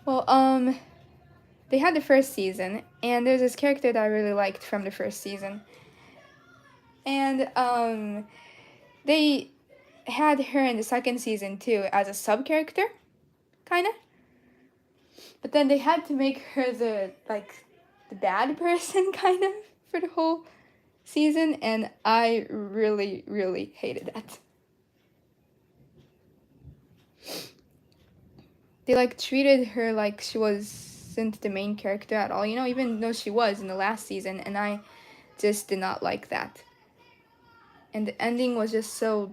Well, they had the first season, and there's this character that I really liked from the first season, and they had her in the second season too as a sub character, kind of. But then they had to make her the bad person kind of for the whole season, and I really, really hated that. They like treated her like she wasn't the main character at all, you know, even though she was in the last season, and I just did not like that. And the ending was just so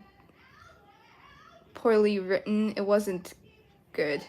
poorly written, it wasn't good.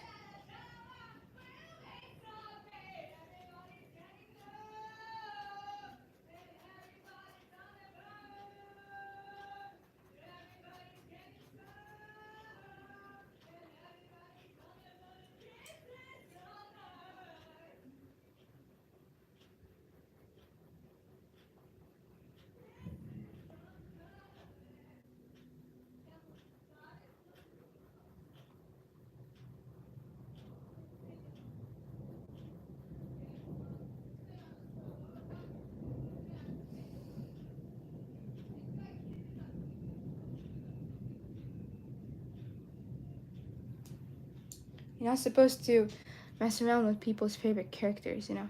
You're not supposed to mess around with people's favorite characters, you know.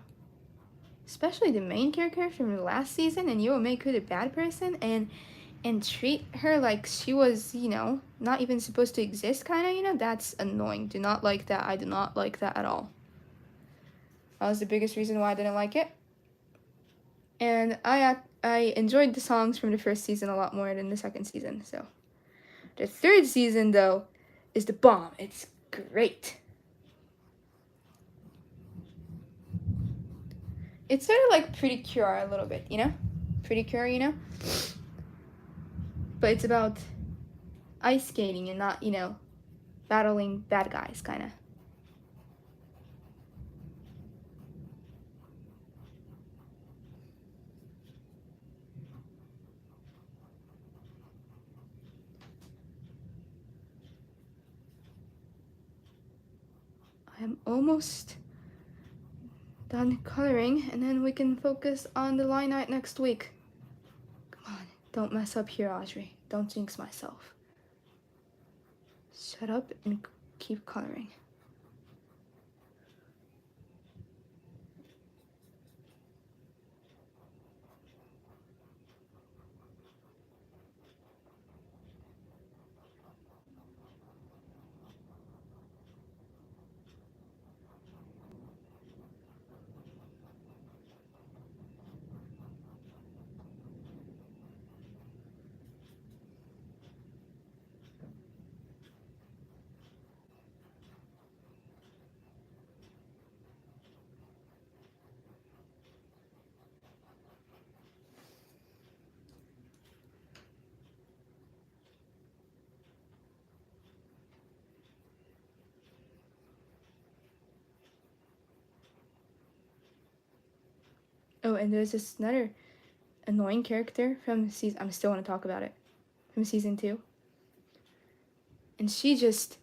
Especially the main character from the last season, and you will make her the bad person and treat her like she was, you know, not even supposed to exist, kind of, you know. That's annoying. Do not like that. I do not like that at all. That was the biggest reason why I didn't like it. And I enjoyed the songs from the first season a lot more than the second season. So the third season though is the bomb. It's great. It's sort of like Pretty Cure a little bit, you know? Pretty Cure, you know? But it's about ice skating and not, you know, battling bad guys, kind of. I'm almost done coloring, and then we can focus on the line art next week. Come on, don't mess up here, Audrey. Don't jinx myself. Shut up and keep coloring. Oh, and there's this another annoying character from season. I'm still want to talk about it from season 2. And she just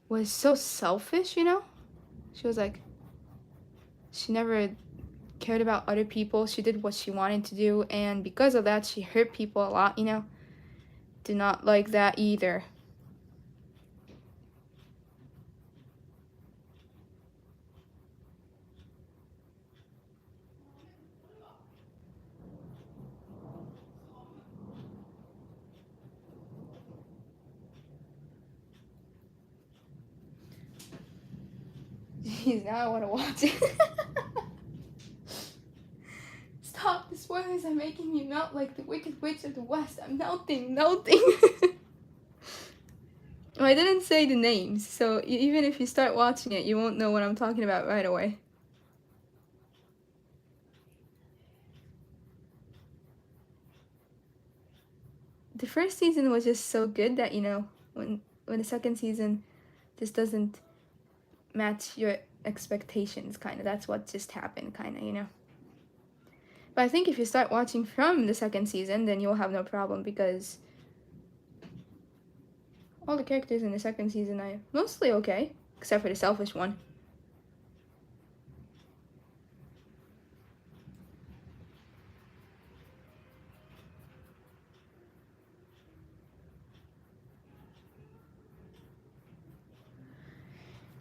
was so selfish, you know? She was like, she never cared about other people. She did what she wanted to do, and because of that, she hurt people a lot, you know? Do not like that either. Jeez, now I want to watch it. Stop, the spoilers are making me melt like the Wicked Witch of the West. I'm melting. Well, I didn't say the names, so even if you start watching it, you won't know what I'm talking about right away. The first season was just so good that, you know, when the second season just doesn't match your expectations, kind of. That's what just happened, kind of, you know. But I think if you start watching from the second season, then you'll have no problem, because all the characters in the second season are mostly okay, except for the selfish one.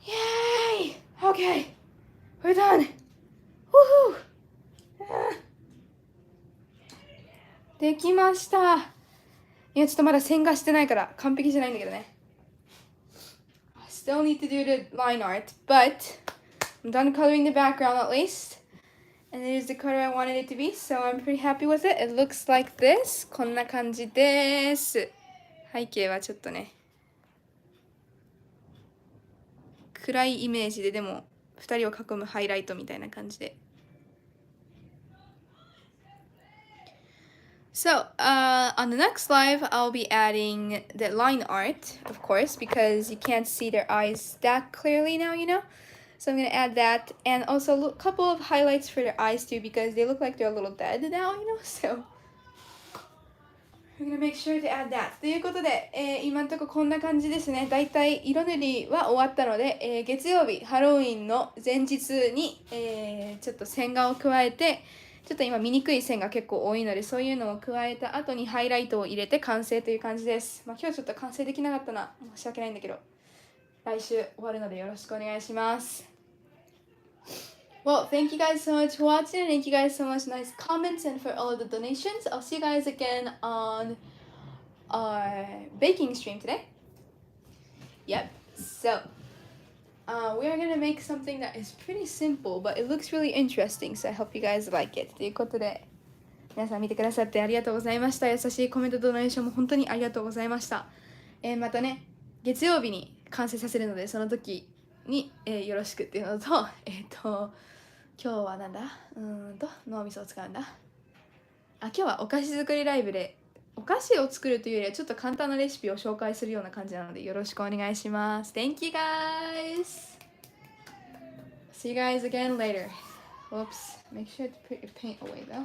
Yay! Okay, we're done. Woohoo! できました。いや、ちょっとまだ線画してないから完璧じゃないんだけどね。I still need to do the line art, but I'm done coloring the background at least. And it is the color I wanted it to be, so I'm pretty happy with it. It looks like this. こんな感じです。背景はちょっとね、暗いイメージで、でも2人を囲むハイライトみたいな感じで。So, on the next live, I'll be adding the line art, of course, because you can't see their eyes that clearly now, you know? So I'm going to add that, and also a couple of highlights for their eyes too, because they look like they're a little dead now, you know? So, we're going to make sure to add that. ということで、今のところこんな感じですね。だいたい色塗りは終わったので、月曜日、ハロウィンの前日に、ちょっと線画を加えて、ちょっと今見にくい線が結構多いので、そういうのを加えた後にハイライトを入れて完成という感じです。まあ、今日ちょっと完成できなかったな。申し訳ないんだけど、来週終わるのでよろしくお願いします。Well, thank you guys so much for watching, and thank you guys so much for nice comments and for all of the donations. I'll see you guys again on our baking stream today. Yep, so we are going to make something that is pretty simple, but it looks really interesting, so I hope you guys like it. ということで、皆さん見てくださってありがとうございました。優しいコメントドネーションも本当にありがとうございました。またね、月曜日に完成させるので、その時に、よろしくっていうのと、今日はなんだ脳みそを使うんだ。今日はお菓子作りライブで、お菓子を作るというよりはちょっと簡単なレシピを紹介するような感じなのでよろしくお願いします。Thank you guys! See you guys again later. Whoops. Make sure to put your paint away though.